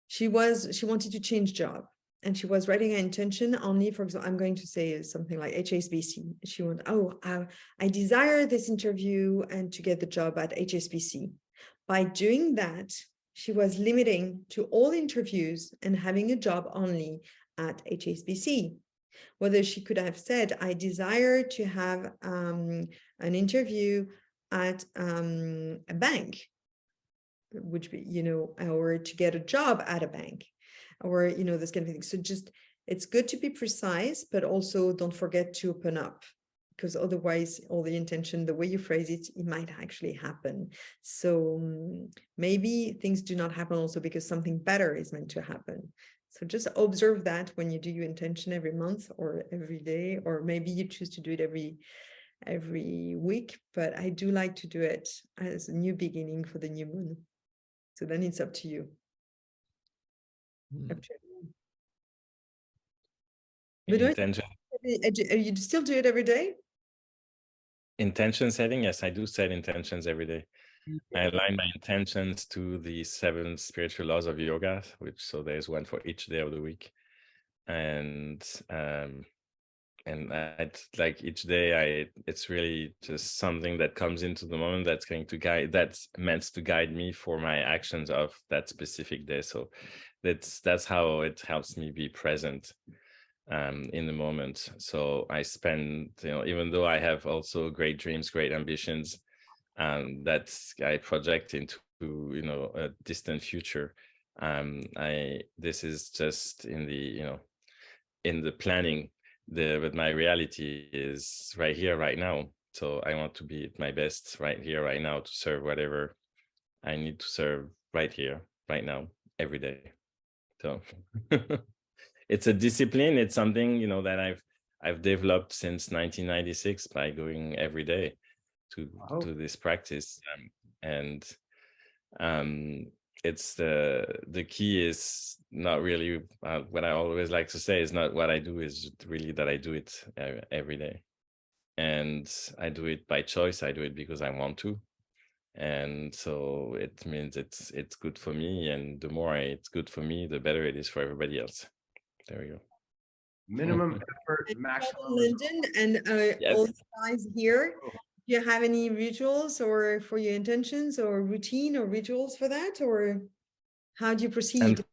she wanted to change job, and she was writing her intention only, for example, I'm going to say something like HSBC. She went, I desire this interview and to get the job at HSBC. By doing that, she was limiting to all interviews and having a job only at HSBC. Whether she could have said, I desire to have an interview at a bank, which be, or to get a job at a bank, or, this kind of thing. So just, it's good to be precise, but also don't forget to open up, because otherwise all the intention, the way you phrase it, it might actually happen. So maybe things do not happen also because something better is meant to happen. So just observe that when you do your intention every month or every day, or maybe you choose to do it every week, but I do like to do it as a new beginning for the new moon. So then it's up to you. Up to you. But Intention. you still do it every day? Intention setting, yes, I do set intentions every day. I align my intentions to the 7 spiritual laws of yoga, so there's one for each day of the week. And like each day, it's really just something that comes into the moment that's meant to guide me for my actions of that specific day. So that's how it helps me be present in the moment. So I spend, even though I have also great dreams, great ambitions, that I project into, a distant future. This is just in the planning. But my reality is right here, right now. So I want to be at my best right here, right now, to serve whatever I need to serve right here, right now, every day. So it's a discipline. It's something, that I've developed since 1996 by going every day to this practice. It's the key is not really what I always like to say is not what I do, is really that I do it every day. And I do it by choice. I do it because I want to. And so it means it's good for me. And the more it's good for me, the better it is for everybody else. There we go. Minimum effort, maximum result. Lyndon, and Yes. all the guys here, do you have any rituals or for your intentions, or routine or rituals for that, or how do you proceed?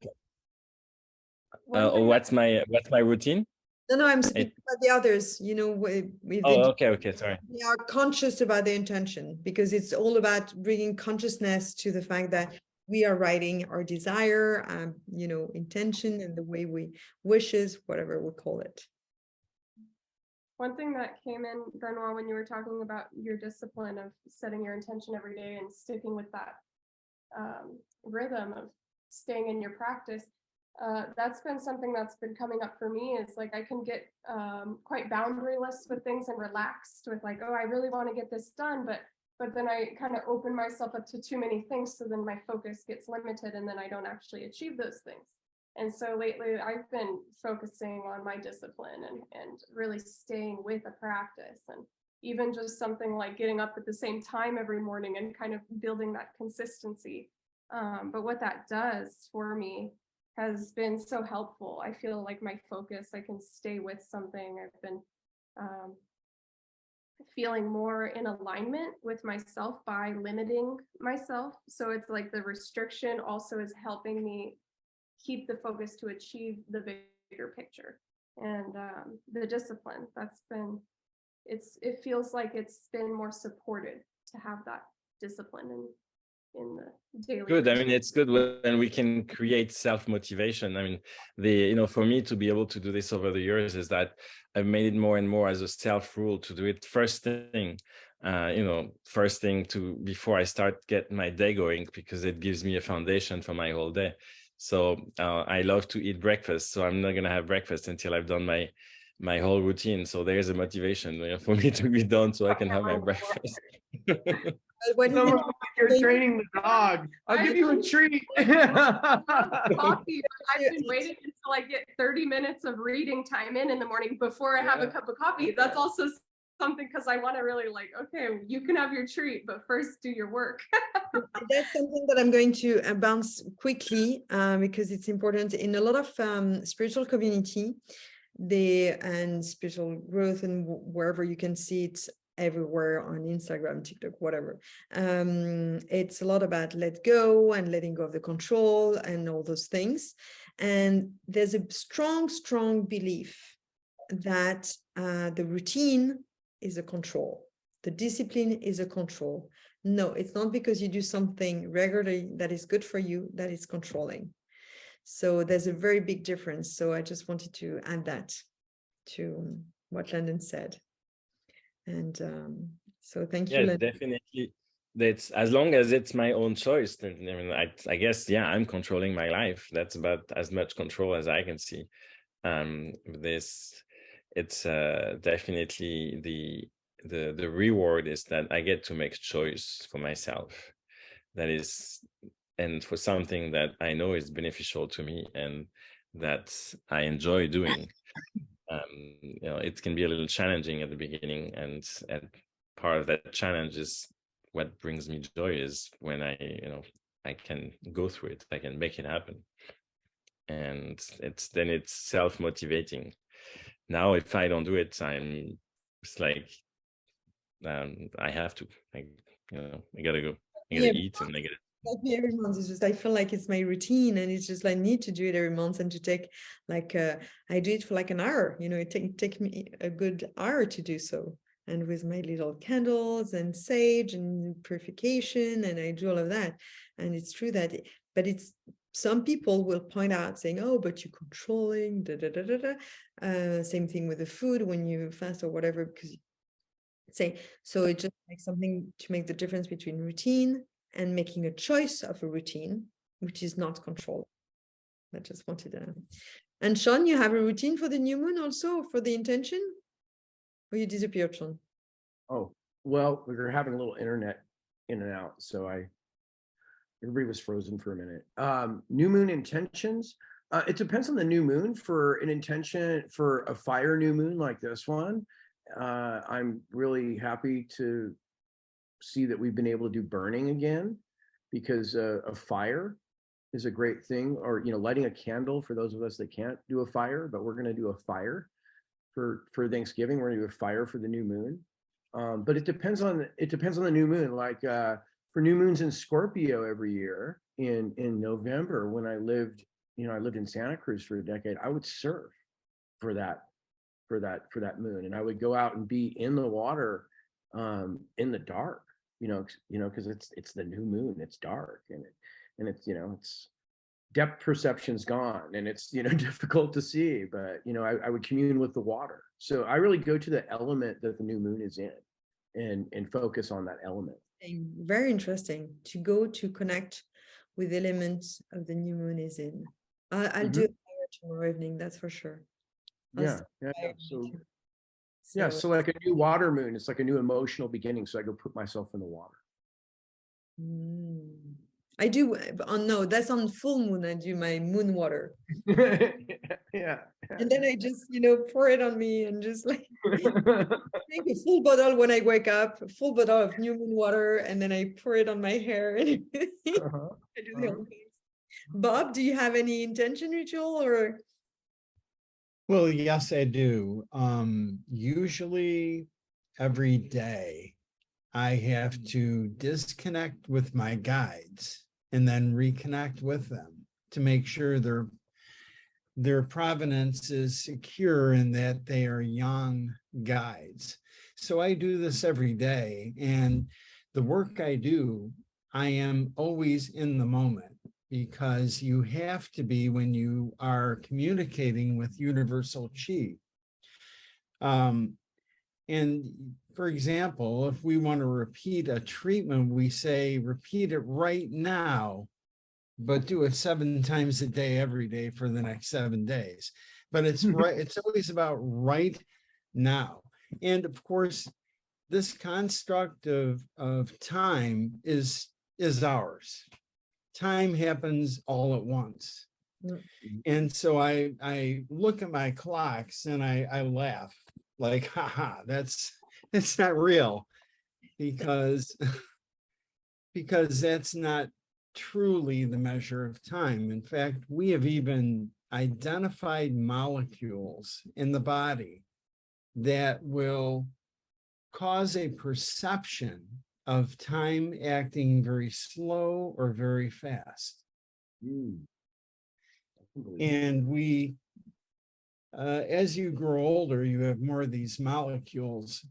What's my routine? No, I'm speaking about the others, Okay, sorry. They are conscious about their intention, because it's all about bringing consciousness to the fact that we are writing our desire, intention, and the way we wishes, whatever we call it. One thing that came in, Benoit, when you were talking about your discipline of setting your intention every day and sticking with that rhythm of staying in your practice, that's been something that's been coming up for me. Is like I can get quite boundaryless with things and relaxed with like, oh, I really want to get this done, but then I kind of open myself up to too many things, so then my focus gets limited and then I don't actually achieve those things. And so lately I've been focusing on my discipline and really staying with a practice, and even just something like getting up at the same time every morning and kind of building that consistency. But what that does for me has been so helpful. I feel like my focus, I can stay with something. I've been feeling more in alignment with myself by limiting myself. So it's like the restriction also is helping me keep the focus to achieve the bigger picture. And the discipline, it feels like it's been more supported to have that discipline in the daily Good. routine. I mean, it's good when we can create self-motivation. I mean, for me to be able to do this over the years is that I've made it more and more as a self-rule to do it first thing, before I start get my day going, because it gives me a foundation for my whole day. So I love to eat breakfast, so I'm not going to have breakfast until I've done my whole routine. So there's a motivation for me to be done so I can have my breakfast. When It's almost like you're training the dog. I'll give you a treat. Coffee, but I've been waiting until I get 30 minutes of reading time in the morning before I have a cup of coffee. That's also something, because I want to really like, okay, you can have your treat, but first do your work. That's something that I'm going to bounce quickly because it's important in a lot of spiritual community, and spiritual growth, and wherever you can see it everywhere on Instagram, TikTok, whatever. It's a lot about let go and letting go of the control and all those things. And there's a strong, strong belief that the routine is a control. The discipline is a control. No, it's not because you do something regularly that is good for you that is controlling. So there's a very big difference. So I just wanted to add that to what Landon said. And so thank you, Yeah, Landon. definitely. That's as long as it's my own choice. Then I mean, I guess, yeah, I'm controlling my life. That's about as much control as I can see. It's definitely the reward is that I get to make choice for myself. That is, and for something that I know is beneficial to me and that I enjoy doing. It can be a little challenging at the beginning, and part of that challenge is what brings me joy is when I can go through it, I can make it happen, and it's self-motivating. Now, if I don't do it, it's like I have to, I gotta go, I gotta eat, and I gotta. Like me every month. It's just I feel like it's my routine, and it's just I need to do it every month, and to take like I do it for like an hour. It take me a good hour to do so, and with my little candles and sage and purification, and I do all of that. And it's true that, but it's some people will point out saying, "Oh, but you're controlling." Da, da, da, da, da. Same thing with the food when you fast or whatever, because say so. It just makes something to make the difference between routine and making a choice of a routine, which is not control. I just wanted to. And Sean, you have a routine for the new moon also, for the intention? Or you disappeared, Sean? Oh, well, we were having a little internet in and out, so everybody was frozen for a minute. New moon intentions. It depends on the new moon. For an intention for a fire new moon like this one, I'm really happy to see that we've been able to do burning again, because a fire is a great thing. Or lighting a candle for those of us that can't do a fire, but we're going to do a fire for Thanksgiving. We're going to do a fire for the new moon. But it depends on the new moon. Like for new moons in Scorpio every year in November, when I lived in Santa Cruz for a decade, I would surf for that moon, and I would go out and be in the water in the dark, because it's the new moon, it's dark, and it's depth perception's gone, and it's difficult to see, but I would commune with the water. So I really go to the element that the new moon is in and focus on that element. Very interesting to go to connect with elements of the new moon is in. I'll do it tomorrow evening, that's for sure. Yeah. So like a new water moon, it's like a new emotional beginning. So I go put myself in the water. I do. No, that's on full moon. I do my moon water. Yeah. And then I just, pour it on me and just like take a full bottle when I wake up, a full bottle of new moon water, and then I pour it on my hair and I do the whole thing. Bob, do you have any intention ritual or? Well, yes, I do. Usually every day I have to disconnect with my guides and then reconnect with them to make sure their provenance is secure and that they are young guides. So I do this every day, and the work I do, I am always in the moment, because you have to be when you are communicating with universal chi. And for example, if we want to repeat a treatment, we say, repeat it right now, but do it 7 times a day, every day for the next 7 days. But it's right. It's always about right now. And of course, this construct of time is ours. Time happens all at once. And so I look at my clocks and I laugh like, haha, it's not real, because that's not truly the measure of time. In fact, we have even identified molecules in the body that will cause a perception of time acting very slow or very fast. And we, as you grow older, you have more of these molecules.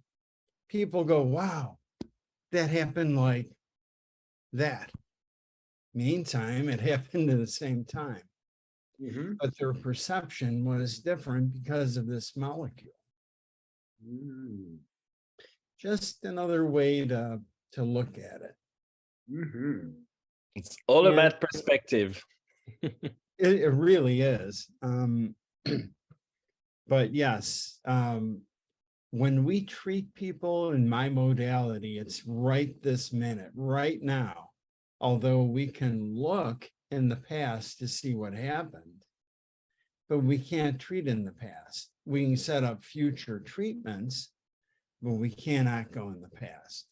People go, wow, that happened like that. Meantime, it happened at the same time. But their perception was different because of this molecule. Just another way to look at it. It's all And- about perspective. It really is. But yes, when we treat people in my modality, it's right this minute, right now. Although we can look in the past to see what happened, but we can't treat in the past. We can set up future treatments, but we cannot go in the past,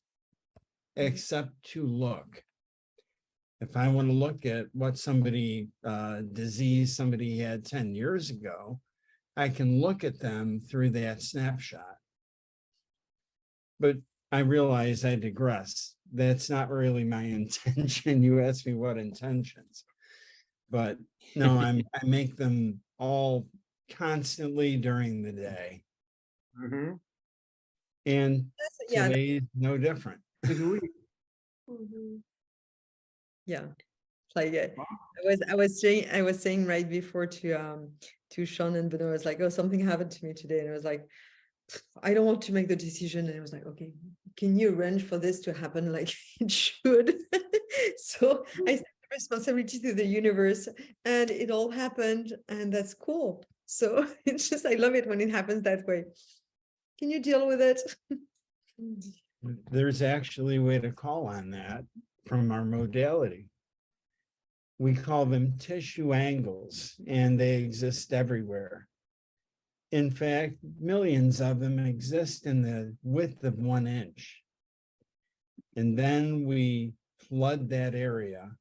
except to look. If I want to look at what somebody, disease somebody had 10 years ago, I can look at them through that snapshot. But I realize I digress. That's not really my intention. You asked me what intentions. But no, I make them all constantly during the day. And Yeah, today is no different. yeah. Like I was saying right before to Sean and Benoit, I was like, oh, something happened to me today, and I was like, I don't want to make the decision, and I was like, okay, can you arrange for this to happen like it should? So I sent the responsibility to the universe, and it all happened, and that's cool. So it's just, I love it when it happens that way. Can you deal with it? There's actually a way to call on that from our modality. We call them tissue angles, and they exist everywhere. In fact, millions of them exist in the width of 1 inch. And then we flood that area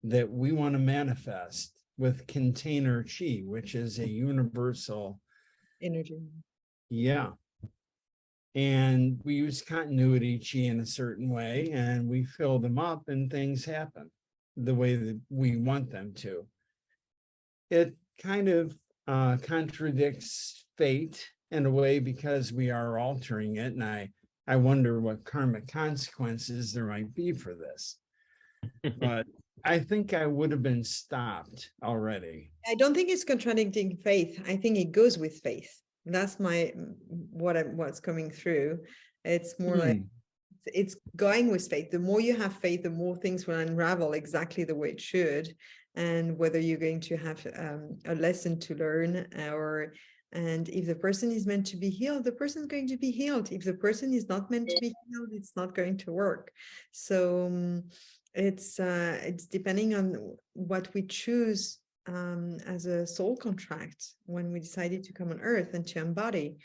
that we want to manifest with container chi, which is a universal Energy. Yeah. And we use continuity chi in a certain way, and we fill them up and things happen the way that we want them to. It kind of contradicts fate in a way because we are altering it. And I wonder what karmic consequences there might be for this. But I think I would have been stopped already. I don't think it's contradicting faith. I think it goes with faith. That's what's coming through. It's more like it's going with faith. The more you have faith, the more things will unravel exactly the way it should. And whether you're going to have a lesson to learn, and if the person is meant to be healed, the person is going to be healed. If the person is not meant to be healed, it's not going to work. So it's depending on what we choose as a soul contract when we decided to come on earth and to embody.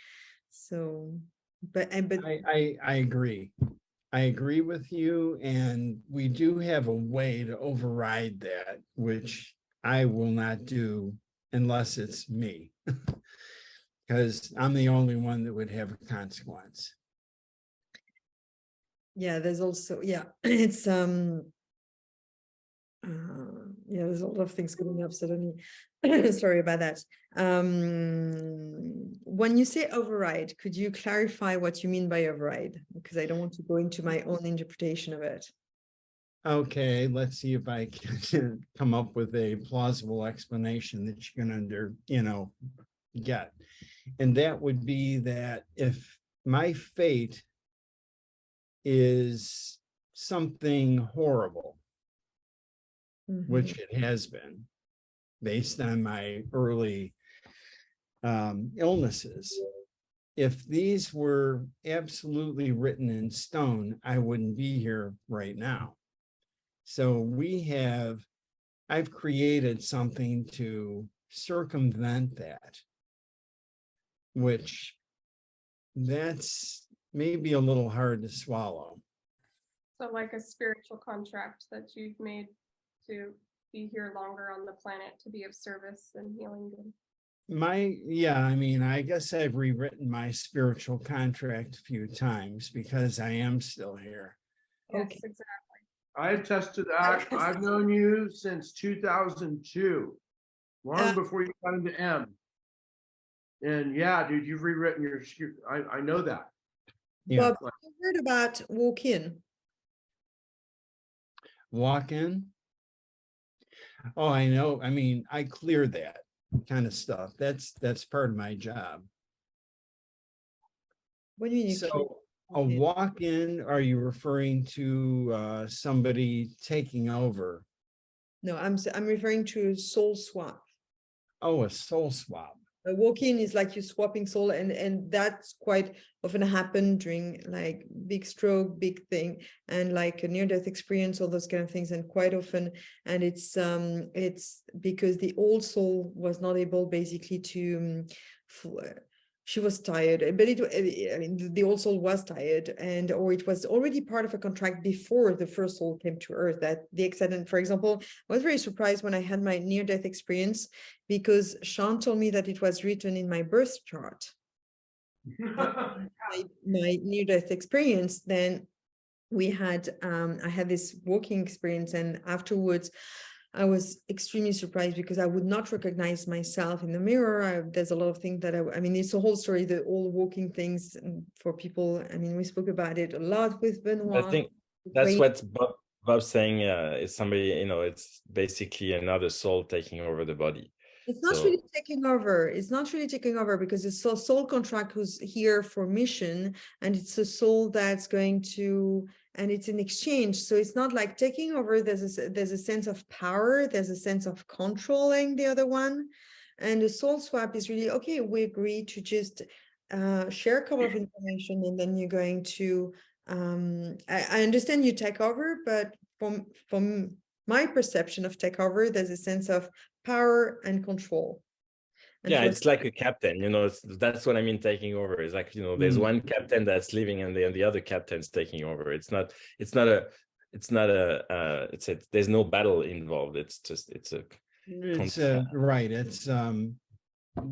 So, but I agree. I agree with you, and we do have a way to override that, which I will not do unless it's me, because I'm the only one that would have a consequence. Yeah, there's also, it's there's a lot of things coming up suddenly. Sorry about that. When you say override, could you clarify what you mean by override? Because I don't want to go into my own interpretation of it. Okay, let's see if I can come up with a plausible explanation that you can get. And that would be that if my fate is something horrible, which it has been based on my early illnesses, if these were absolutely written in stone, I wouldn't be here right now. So I've created something to circumvent that, which that's maybe a little hard to swallow. So like a spiritual contract that you've made to be here longer on the planet to be of service and healing good. I mean, I guess I've rewritten my spiritual contract a few times because I am still here. Yes, Okay. exactly. I attest to that. guess. I've known you since 2002, long before you got into M. And yeah, dude, you've rewritten your. I know that. Yeah, Bob, have you heard about walk-in? walk in. Oh, I know. I mean, I clear that kind of stuff. That's part of my job. What do you mean you So a walk-in? walk-in, are you referring to somebody taking over? No, I'm referring to soul swap. Oh, a soul swap. A walk-in is like you swapping soul, and that's quite often happen during like big stroke, big thing, and like a near-death experience, all those kind of things, and quite often, and it's because the old soul was not able basically to she was tired, but I mean, the old soul was tired, and or it was already part of a contract before the first soul came to earth. That the accident, for example, I was very surprised when I had my near-death experience, because Sean told me that it was written in my birth chart, my near-death experience. Then we had I had this walking experience, and afterwards I was extremely surprised because I would not recognize myself in the mirror. There's a lot of things that I mean, it's a whole story, the all walking things for people. I mean, we spoke about it a lot with Benoit. I think that's what Bob's saying. Is somebody, it's basically another soul taking over the body. It's not So- really taking over. It's not really taking over because it's a soul contract who's here for mission, and it's a soul that's going to, and it's an exchange. So it's not like taking over. There's a sense of power. There's a sense of controlling the other one, and the soul swap is really okay. We agree to just share a couple of information, and then you're going to. I understand you take over, but from my perception of takeover, there's a sense of power and control. And yeah, for- it's like a captain, that's what I mean, taking over. It's like, there's one captain that's leaving and the other captain's taking over. It's not there's no battle involved. It's Right. It's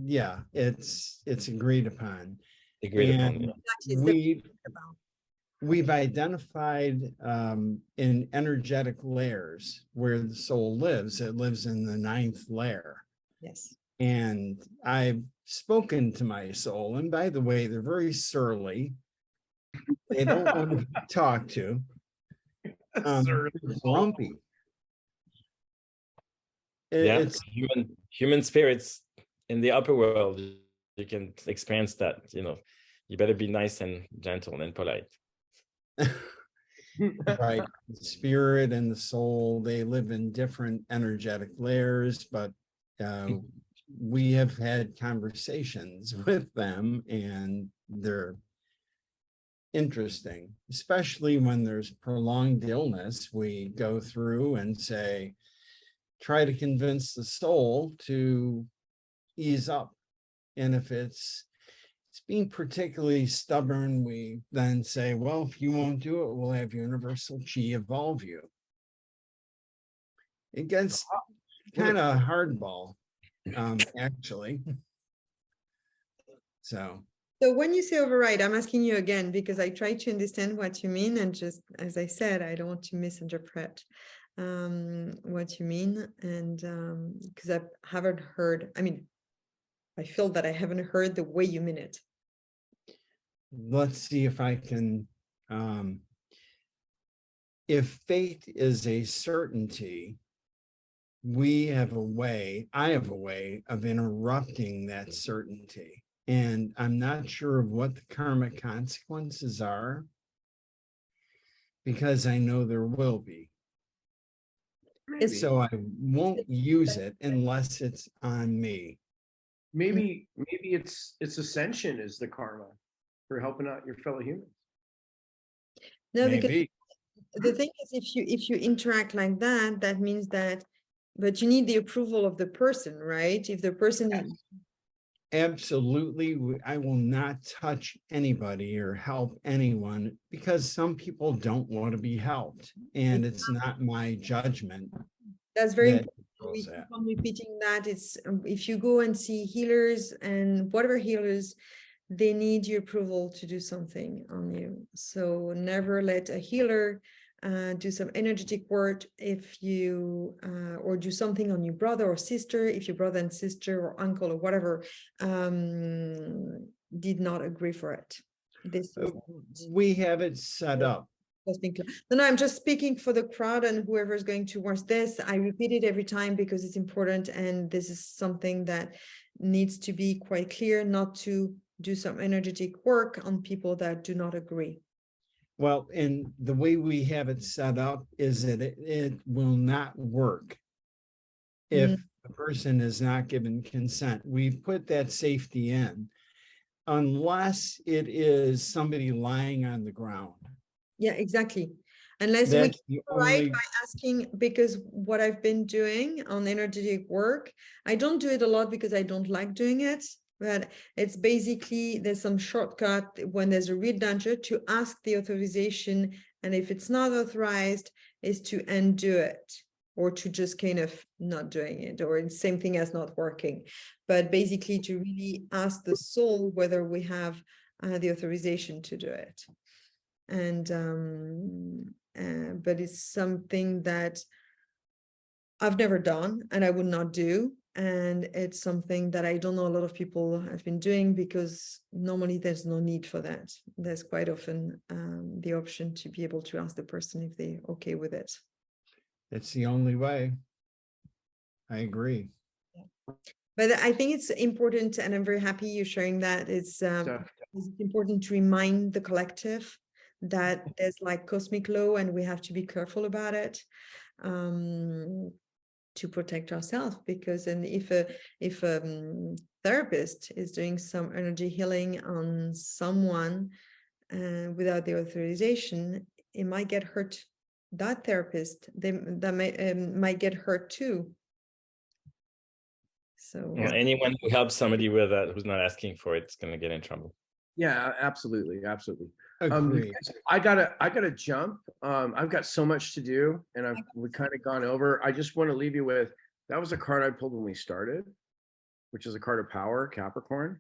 yeah, it's agreed upon. agreed upon. And Exactly, we've identified in energetic layers where the soul lives. It lives in the 9th layer. yes. And I've spoken to my soul, and by the way, they're very surly. They don't want to be talked to. Grumpy. It's Human spirits in the upper world, you can experience that. You better be nice and gentle and polite. right. The spirit and the soul, they live in different energetic layers, but we have had conversations with them, and they're interesting, especially when there's prolonged illness. We go through and say, try to convince the soul to ease up. And if it's being particularly stubborn, we then say, well, if you won't do it, we'll have universal chi evolve you. It gets kind of hardball, actually. So when you say override, I'm asking you again, because I try to understand what you mean, and just as I said, I don't want to misinterpret what you mean, and because I haven't heard, I mean, I feel that I haven't heard the way you mean it. let's see if I can, if fate is a certainty, I have a way of interrupting that certainty. And I'm not sure of what the karmic consequences are, because I know there will be. So I won't use it unless it's on me. Maybe it's ascension is the karma for helping out your fellow humans. No, because Maybe. the thing is, if you interact like that, that means that, but you need the approval of the person, right? If the person Absolutely. I will not touch anybody or help anyone, because some people don't want to be helped. And it's not my judgment. that's very that important. we that. keep on repeating that. It's if you go and see healers and whatever healers, they need your approval to do something on you. So never let a healer do some energetic work if you or do something on your brother or sister if your brother and sister or uncle or whatever did not agree for it. This is We have it set up. no, I'm just speaking for the crowd and whoever is going to watch this. I repeat it every time because it's important, and this is something that needs to be quite clear, not to do some energetic work on people that do not agree. Well, and the way we have it set up is that it will not work if the person is not given consent. We've put that safety in, unless it is somebody lying on the ground. Yeah, exactly. Unless we That's the right only, by asking, because what I've been doing on energetic work, I don't do it a lot because I don't like doing it, but it's basically there's some shortcut when there's a real danger to ask the authorization, and if it's not authorized, is to undo it or to just kind of not doing it, or it's same thing as not working, but basically to really ask the soul whether we have the authorization to do it. And but it's something that I've never done and I would not do, and it's something that I don't know a lot of people have been doing, because normally there's no need for that. There's quite often the option to be able to ask the person if they're okay with it. it's the only way. I agree. But I think it's important, and I'm very happy you're sharing that. It's important to remind the collective that there's like cosmic law and we have to be careful about it to protect ourselves, because and if a therapist is doing some energy healing on someone without the authorization, it might get hurt. That therapist, that might get hurt too. So anyone who helps somebody with that who's not asking for it is going to get in trouble. Yeah, absolutely. Agree. Guys, I gotta jump. I've got so much to do, and we've kind of gone over. I just want to leave you with, that was a card I pulled when we started, which is a card of power, Capricorn.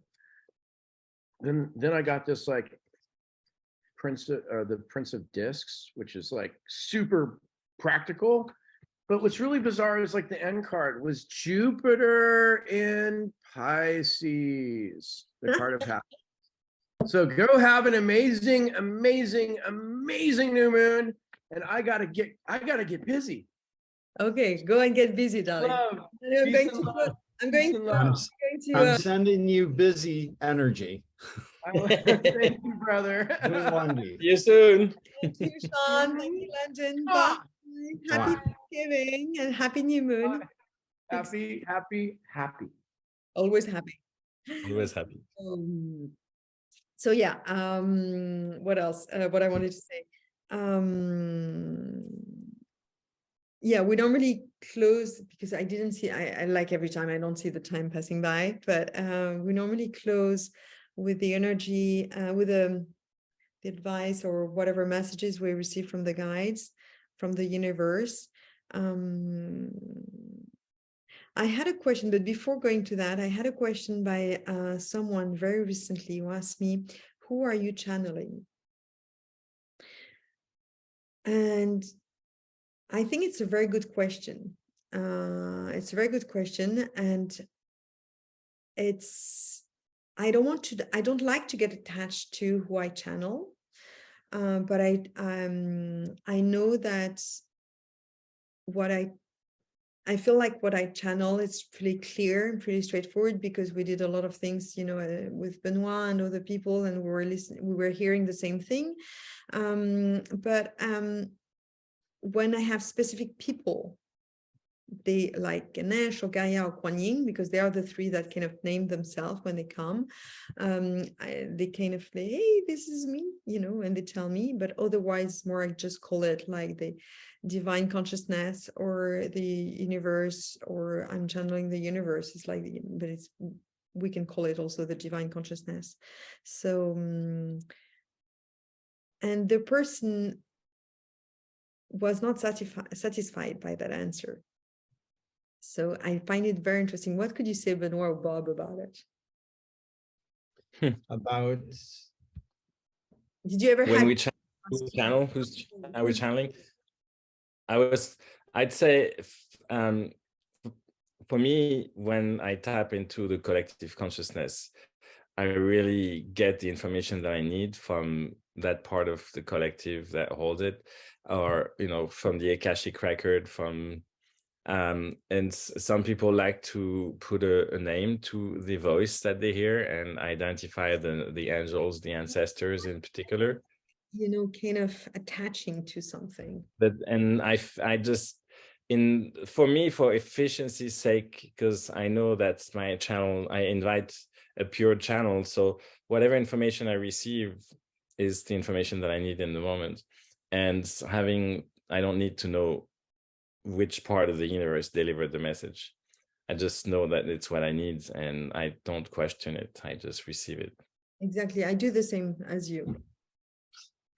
Then I got this like the Prince of Discs, which is like super practical. But what's really bizarre is like the end card was Jupiter in Pisces, the card of happiness. So go have an amazing, amazing, amazing new moon. And I gotta get busy. okay, go and get busy, darling. Love. I'm sending you busy energy. Thank you, brother. See you soon. Thank you, Sean. Thank you, London. Bye. Happy Thanksgiving and happy new moon. Happy. Always happy. Always happy. So yeah, what else? What I wanted to say. Yeah, we don't really close because I didn't see, I like every time I don't see the time passing by, but we normally close with the energy, with the advice or whatever messages we receive from the guides, from the universe. I had a question, but before going to that, I had a question by someone very recently who asked me, who are you channeling? And I think it's a very good question. It's a very good question. And I don't like to get attached to who I channel. But I know that I feel like what I channel is pretty clear and pretty straightforward, because we did a lot of things, with Benoit and other people, and we were hearing the same thing. But when I have specific people, they like Ganesh or Gaia or Kuan Yin, because they are the three that kind of name themselves when they come. They kind of say, hey, this is me, and they tell me, but otherwise more I just call it like the divine consciousness or the universe, or I'm channeling the universe. It's like, but we can call it also the divine consciousness. So, and the person was not satisfied by that answer. So I find it very interesting. What could you say, Benoit or Bob, about it? About Did you ever When have we channel, who's are we channeling? I'd say, for me, when I tap into the collective consciousness, I really get the information that I need from that part of the collective that holds it, or, from the Akashic record, from, and some people like to put a name to the voice that they hear and identify the angels, the ancestors in particular. kind of attaching to something? And I just, for me, for efficiency's sake, because I know that's my channel, I invite a pure channel, so whatever information I receive is the information that I need in the moment. And I don't need to know which part of the universe delivered the message. I just know that it's what I need, and I don't question it. I just receive it. Exactly. I do the same as you.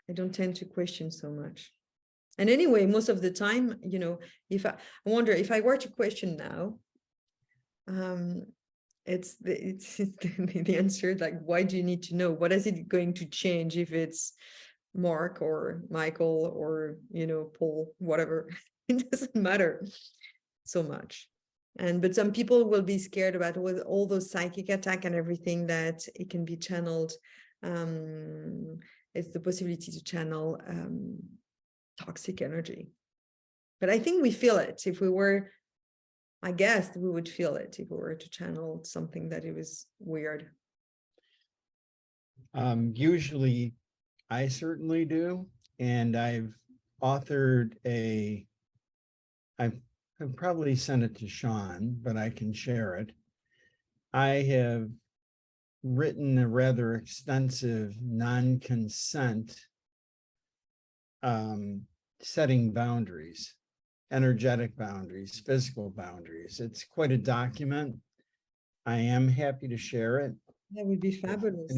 I don't tend to question so much. And anyway, most of the time, if I wonder if I were to question now, it's the answer, like, why do you need to know? What is it going to change if it's Mark or Michael or, Paul, whatever? It doesn't matter so much. But some people will be scared about with all those psychic attack and everything, that it can be channeled. It's the possibility to channel toxic energy. But I think we feel it. If we were, I guess we would feel it if we were to channel something that it was weird. Usually I certainly do. And I've authored I've probably sent it to Sean, but I can share it. I have written a rather extensive non-consent setting boundaries, energetic boundaries, physical boundaries. It's quite a document. I am happy to share it. That would be fabulous.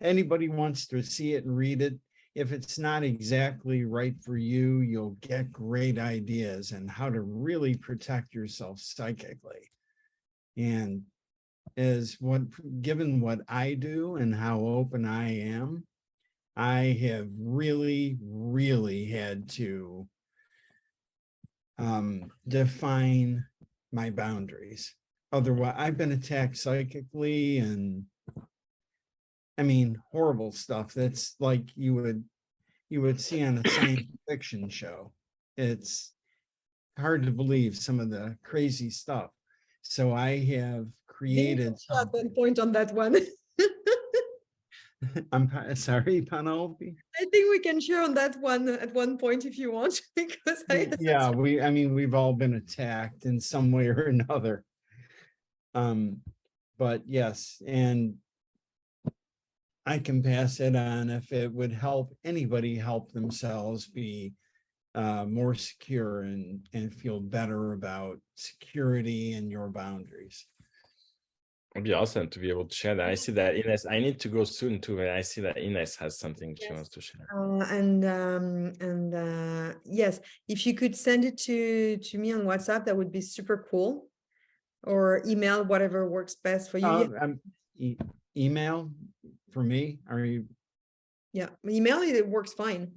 Anybody wants to see it and read it, if it's not exactly right for you, you'll get great ideas on how to really protect yourself psychically. And given what I do and how open I am, I have really, really had to define my boundaries. Otherwise, I've been attacked psychically, and I mean, horrible stuff. That's like you would see on a science fiction show. It's hard to believe some of the crazy stuff. So I have created at one point on that one. I'm sorry, Penelope. I think we can share on that one at one point if you want, because we've all been attacked in some way or another. But yes, and I can pass it on if it would help anybody help themselves be more secure and feel better about security and your boundaries. It'd be awesome to be able to share that. I see that Ines, I need to go soon too, but I see that Ines has something she wants to share. Yes, if you could send it to me on WhatsApp, that would be super cool. Or email, whatever works best for you. Email for me? Are you? Yeah, email it works fine.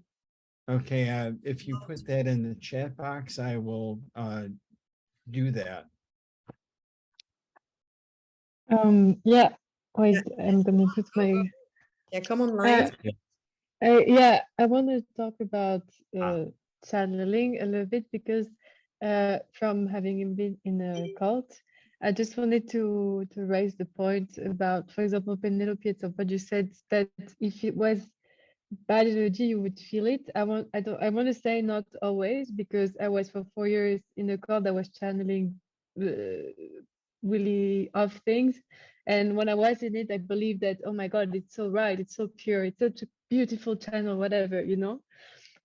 Okay, if you put that in the chat box, I will do that. Yeah, wait, I'm gonna put my come online. I want to talk about channeling a little bit, because from having been in a cult, I just wanted to raise the point about, for example, Penelope, at some point you said that if it was bad energy, you would feel it. I want to say not always, because I was for 4 years in a cult that was channeling really off things, and when I was in it, I believed that, oh my God, it's so right, it's so pure, it's such a beautiful channel, whatever,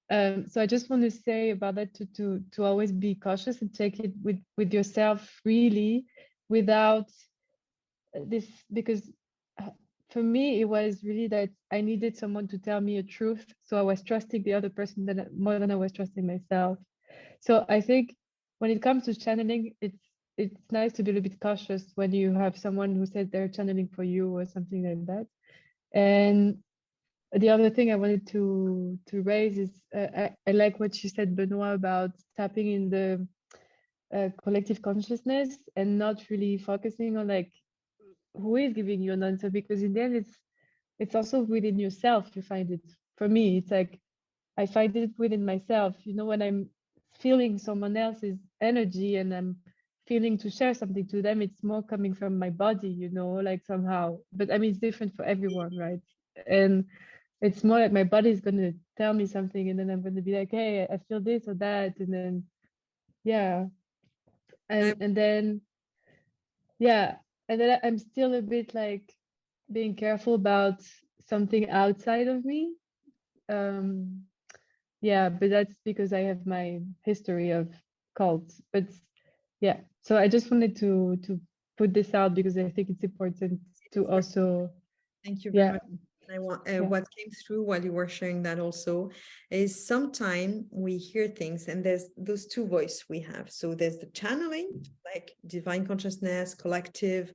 so I just want to say about that, to always be cautious and take it with yourself, really, without this, because for me, it was really that I needed someone to tell me a truth, so I was trusting the other person more than I was trusting myself. So I think when it comes to channeling, it's it's nice to be a little bit cautious when you have someone who says they're channeling for you or something like that. And the other thing I wanted to raise is I like what you said, Benoit, about tapping in the collective consciousness and not really focusing on like who is giving you an answer, because in the end it's also within yourself. You find it. For me, it's like I find it within myself. You know, when I'm feeling someone else's energy and I'm feeling to share something to them, it's more coming from my body, you know, like somehow. But I mean, it's different for everyone, right? And it's more like my body is going to tell me something, and then I'm going to be like, hey, I feel this or that. And then, yeah. And then, yeah. And then I'm still a bit like being careful about something outside of me. Yeah, but that's because I have my history of cults. But yeah, so I just wanted to put this out because I think it's important to also, Thank you very yeah, much. I want yeah. what came through while you were sharing that also is sometimes we hear things and there's those two voices we have. So there's the channeling, like divine consciousness, collective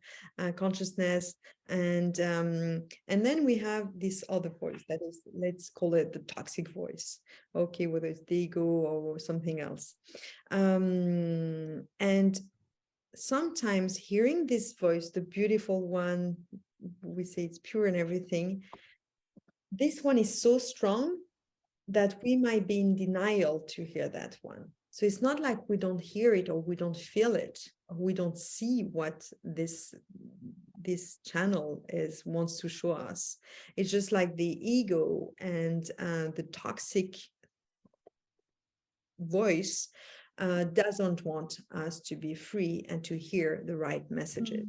consciousness, and then we have this other voice that is, let's call it the toxic voice. Okay, whether it's the ego or something else, and sometimes hearing this voice, the beautiful one, we say it's pure and everything, this one is so strong that we might be in denial to hear that one. So it's not like we don't hear it or we don't feel it, or we don't see what this channel is wants to show us. It's just like the ego and the toxic voice doesn't want us to be free and to hear the right messages.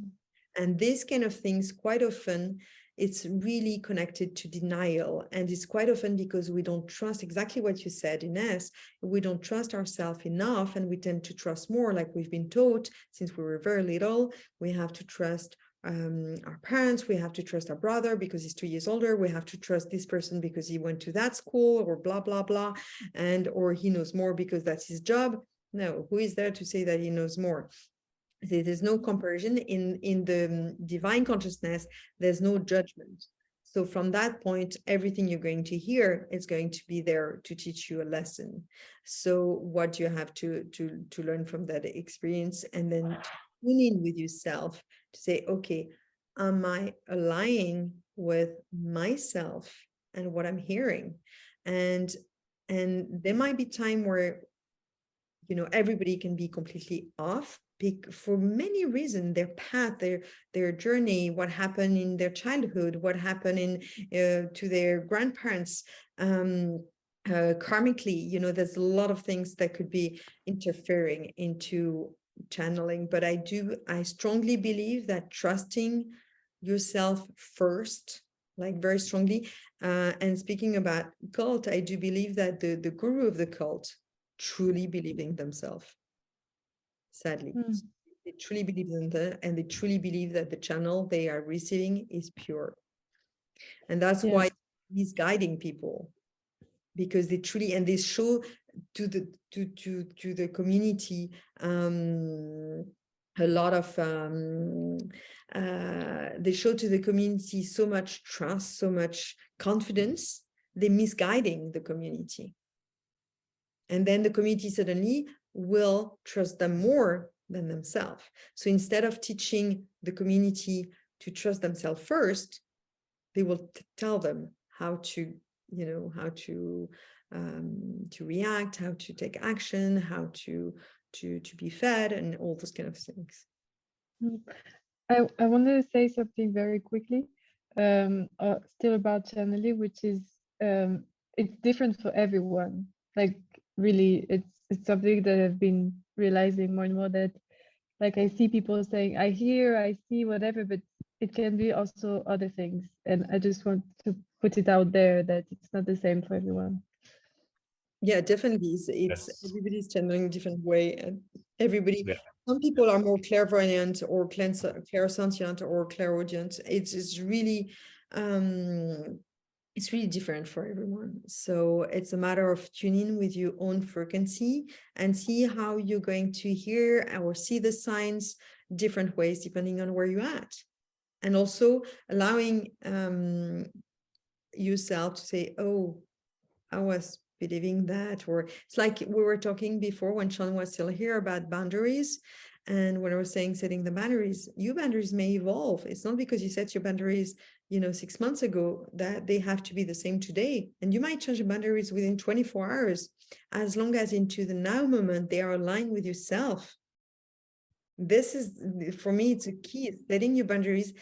And these kind of things, quite often, it's really connected to denial. And it's quite often because we don't trust exactly what you said, Ines. We don't trust ourselves enough, and we tend to trust more, like we've been taught since we were very little. We have to trust our parents, we have to trust our brother because he's 2 years older, we have to trust this person because he went to that school, or blah, blah, blah, and or he knows more because that's his job. No, who is there to say that he knows more? There's no comparison. In the divine consciousness, there's no judgment. So from that point, everything you're going to hear is going to be there to teach you a lesson. So what you have to learn from that experience, and then tune in with yourself to say, okay, am I aligning with myself and what I'm hearing? And there might be time where, you know, everybody can be completely off for many reasons, their path, their journey, what happened in their childhood, what happened in to their grandparents, karmically, you know, there's a lot of things that could be interfering into channeling. But I strongly believe that trusting yourself first, like very strongly, and speaking about cult, I do believe that the guru of the cult truly believing themselves, sadly. They truly believe in that, and they truly believe that the channel they are receiving is pure. And that's why he's guiding people, because they truly, and they show to the community a lot of they show to the community so much trust, so much confidence, they're misguiding the community. And then the community suddenly will trust them more than themselves. So instead of teaching the community to trust themselves first, they will tell them how to, you know, how to react, how to take action, how to be fed, and all those kind of things. I want to say something very quickly, still about channeling, which is it's different for everyone. Like really, it's something that I've been realizing more and more, that like I see people saying I hear, I see, whatever, but it can be also other things. And I just want to put it out there that it's not the same for everyone. Yeah, definitely. It's Yes. everybody's channeling a different way, and everybody. Yeah. Some people are more clairvoyant or clairsentient or clairaudient. It's really it's really different for everyone. So it's a matter of tuning with your own frequency and see how you're going to hear or see the signs different ways depending on where you're at. And also allowing yourself to say, oh, I was believing that, or it's like we were talking before when Sean was still here about boundaries. And when I was saying setting the boundaries, your boundaries may evolve. It's not because you set your boundaries, 6 months ago that they have to be the same today. And you might change the boundaries within 24 hours, as long as into the now moment, they are aligned with yourself. This is, for me, it's a key, setting your boundaries.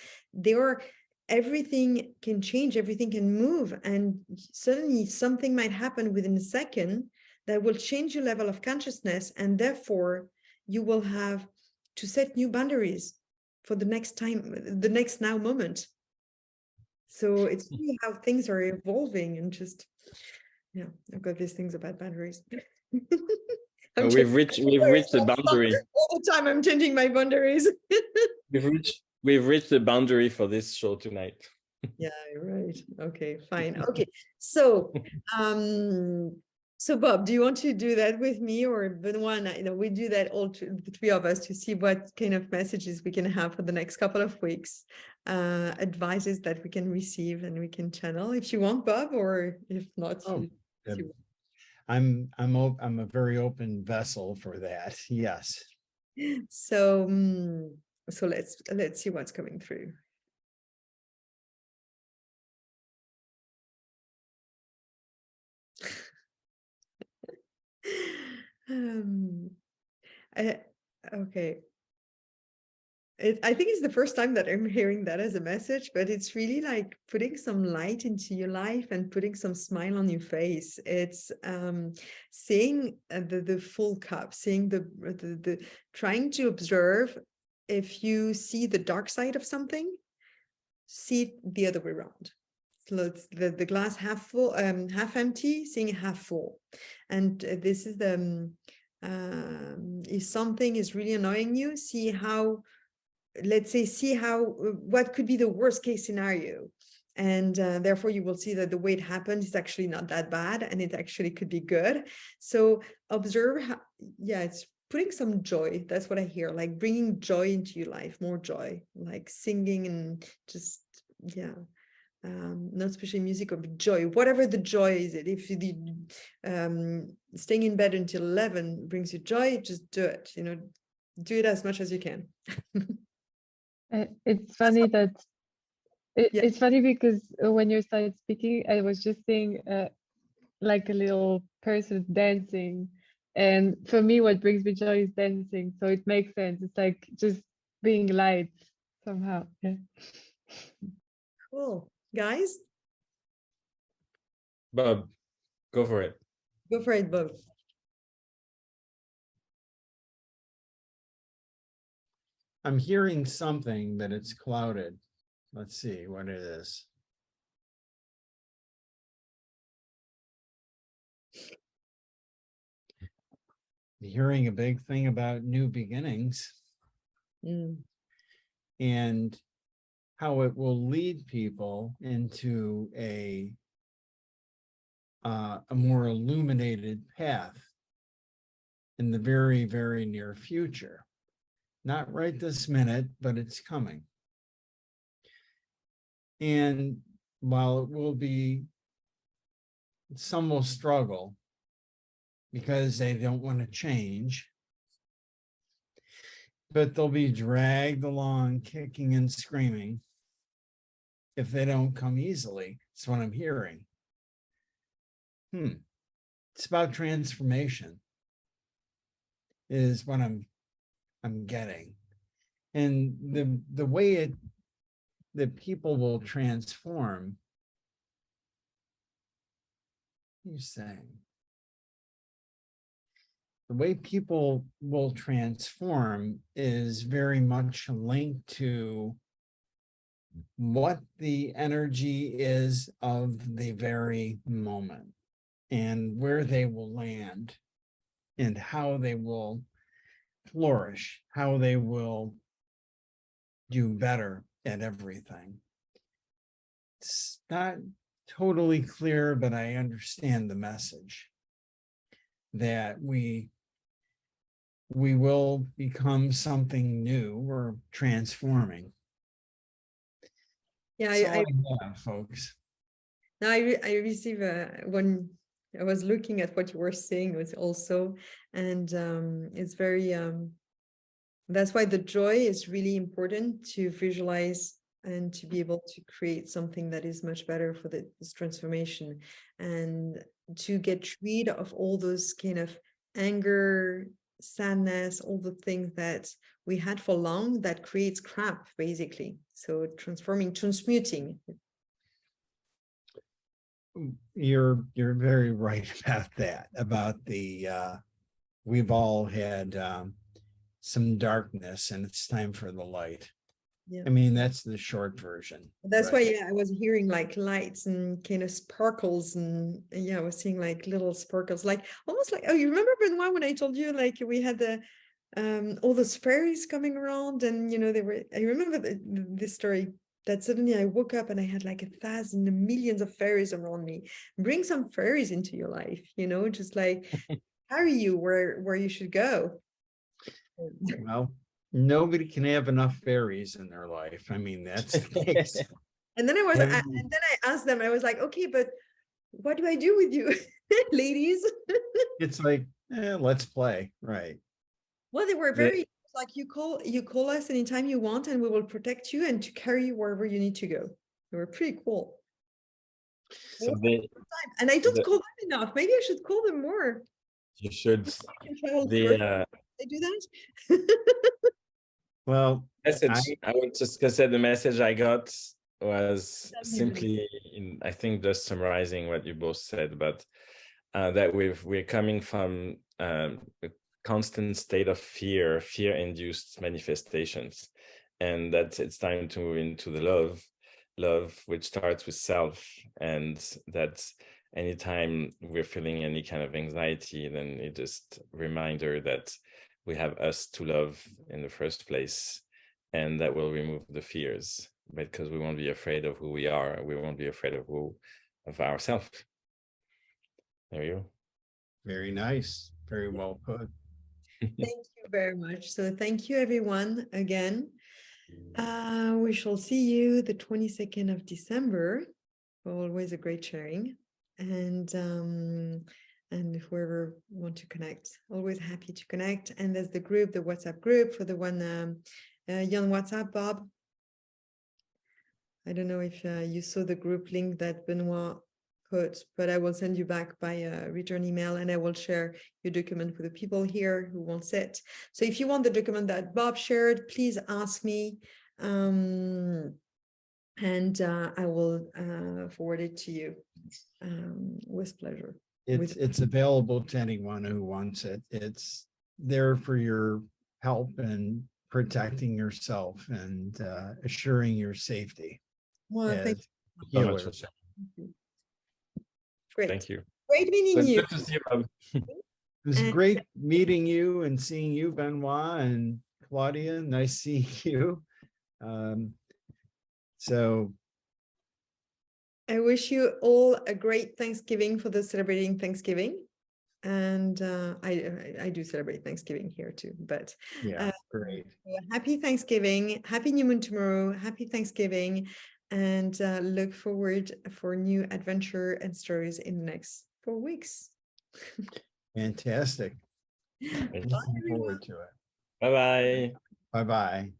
Everything can change, everything can move, and suddenly something might happen within a second that will change your level of consciousness, and therefore you will have to set new boundaries for the next time, the next now moment. So it's really how things are evolving, and just, yeah, I've got these things about boundaries. We've reached the boundary. All the time I'm changing my boundaries. We've reached the boundary for this show tonight. Yeah, right. Okay, fine. Okay. So Bob, do you want to do that with me, or Benoit? We do that the three of us, to see what kind of messages we can have for the next couple of weeks, advices that we can receive and we can channel, if you want, Bob, or if not. I'm a very open vessel for that. Yes. So let's see what's coming through. Okay. I think it's the first time that I'm hearing that as a message, but it's really like putting some light into your life and putting some smile on your face. It's seeing the full cup, seeing the trying to observe. If you see the dark side of something, see it the other way around. So it's the glass half full, half empty, seeing it half full. And this is the if something is really annoying you, see what could be the worst case scenario. And therefore you will see that the way it happened is actually not that bad, and it actually could be good. So observe how, it's putting some joy. That's what I hear, like bringing joy into your life, more joy, like singing and just, not especially music, but joy, whatever the joy is. If staying in bed until 11 brings you joy, just do it, do it as much as you can. It's funny that it's funny because when you started speaking, I was just seeing like a little person dancing, and for me what brings me joy is dancing, so it makes sense. It's like just being light somehow. Cool. Guys, Bob, go for it. Go for it, Bob. I'm hearing something, but it's clouded. Let's see what it is. I'm hearing a big thing about new beginnings and how it will lead people into a more illuminated path in the very, very near future. Not right this minute, but it's coming. And while it will be, some will struggle because they don't want to change, but they'll be dragged along kicking and screaming if they don't come easily. That's what I'm hearing. It's about transformation is what I'm getting. And the way that people will transform, you're saying, the way people will transform is very much linked to what the energy is of the very moment and where they will land and how they will flourish, how they will do better at everything. It's not totally clear, but I understand the message that we will become something new. We're transforming. Yeah, That's all I have, folks. now I receive when I was looking at what you were saying, it was also, and it's very that's why the joy is really important to visualize and to be able to create something that is much better for this transformation, and to get rid of all those kind of anger, sadness, all the things that we had for long that creates crap, basically. So transmuting. You're very right about that, about the we've all had some darkness and it's time for the light. Yeah. I mean, that's the short version. That's right? why, yeah, I was hearing like lights and kind of sparkles, and yeah, I was seeing like little sparkles, like almost like, oh, you remember Benoit when I told you like we had the all those fairies coming around, and you know they were. I remember this story that suddenly I woke up and I had like 1,000 millions of fairies around me. Bring some fairies into your life, you know, just like carry you where you should go. Well, nobody can have enough fairies in their life. I mean, that's the case. And then and Having- then I asked them, I was like, okay, but what do I do with you, ladies? It's like, let's play, right? Well, they were very like, you call us anytime you want and we will protect you and to carry you wherever you need to go. They were pretty cool. So they, And I don't the- call them enough. Maybe I should call them more. you should, I can travel the further. They do that. Well, message, I was just gonna say the message I got was Tell me, simply I think just summarizing what you both said about that we're coming from a constant state of fear-induced manifestations, and that it's time to move into the love which starts with self, and that anytime we're feeling any kind of anxiety, then it's just a reminder that we have us to love in the first place, and that will remove the fears, because we won't be afraid of who we are. We won't be afraid of ourselves. There you go. very nice. Very well put. Thank you very much. So thank you everyone again. We shall see you the 22nd of December. Always a great sharing. And whoever want to connect, always happy to connect. And there's the group, the WhatsApp group for the one you on WhatsApp, Bob. I don't know if you saw the group link that Benoit put, but I will send you back by a return email, and I will share your document with the people here who wants it. So if you want the document that Bob shared, please ask me, and I will forward it to you with pleasure. It's available to anyone who wants it. It's there for your help and protecting yourself and assuring your safety. Well, thank as you so much for healers. sharing. Great. Thank you. Great meeting It's you. good to see you, Rob. It was And- great meeting you and seeing you, Benoit and Claudia. Nice seeing you. So I wish you all a great Thanksgiving for those celebrating Thanksgiving. And I do celebrate Thanksgiving here too, but yeah, great. happy Thanksgiving, happy new moon tomorrow, happy Thanksgiving, and look forward for new adventure and stories in the next 4 weeks. Fantastic. Thank you. Looking forward to it. Bye-bye. Bye-bye.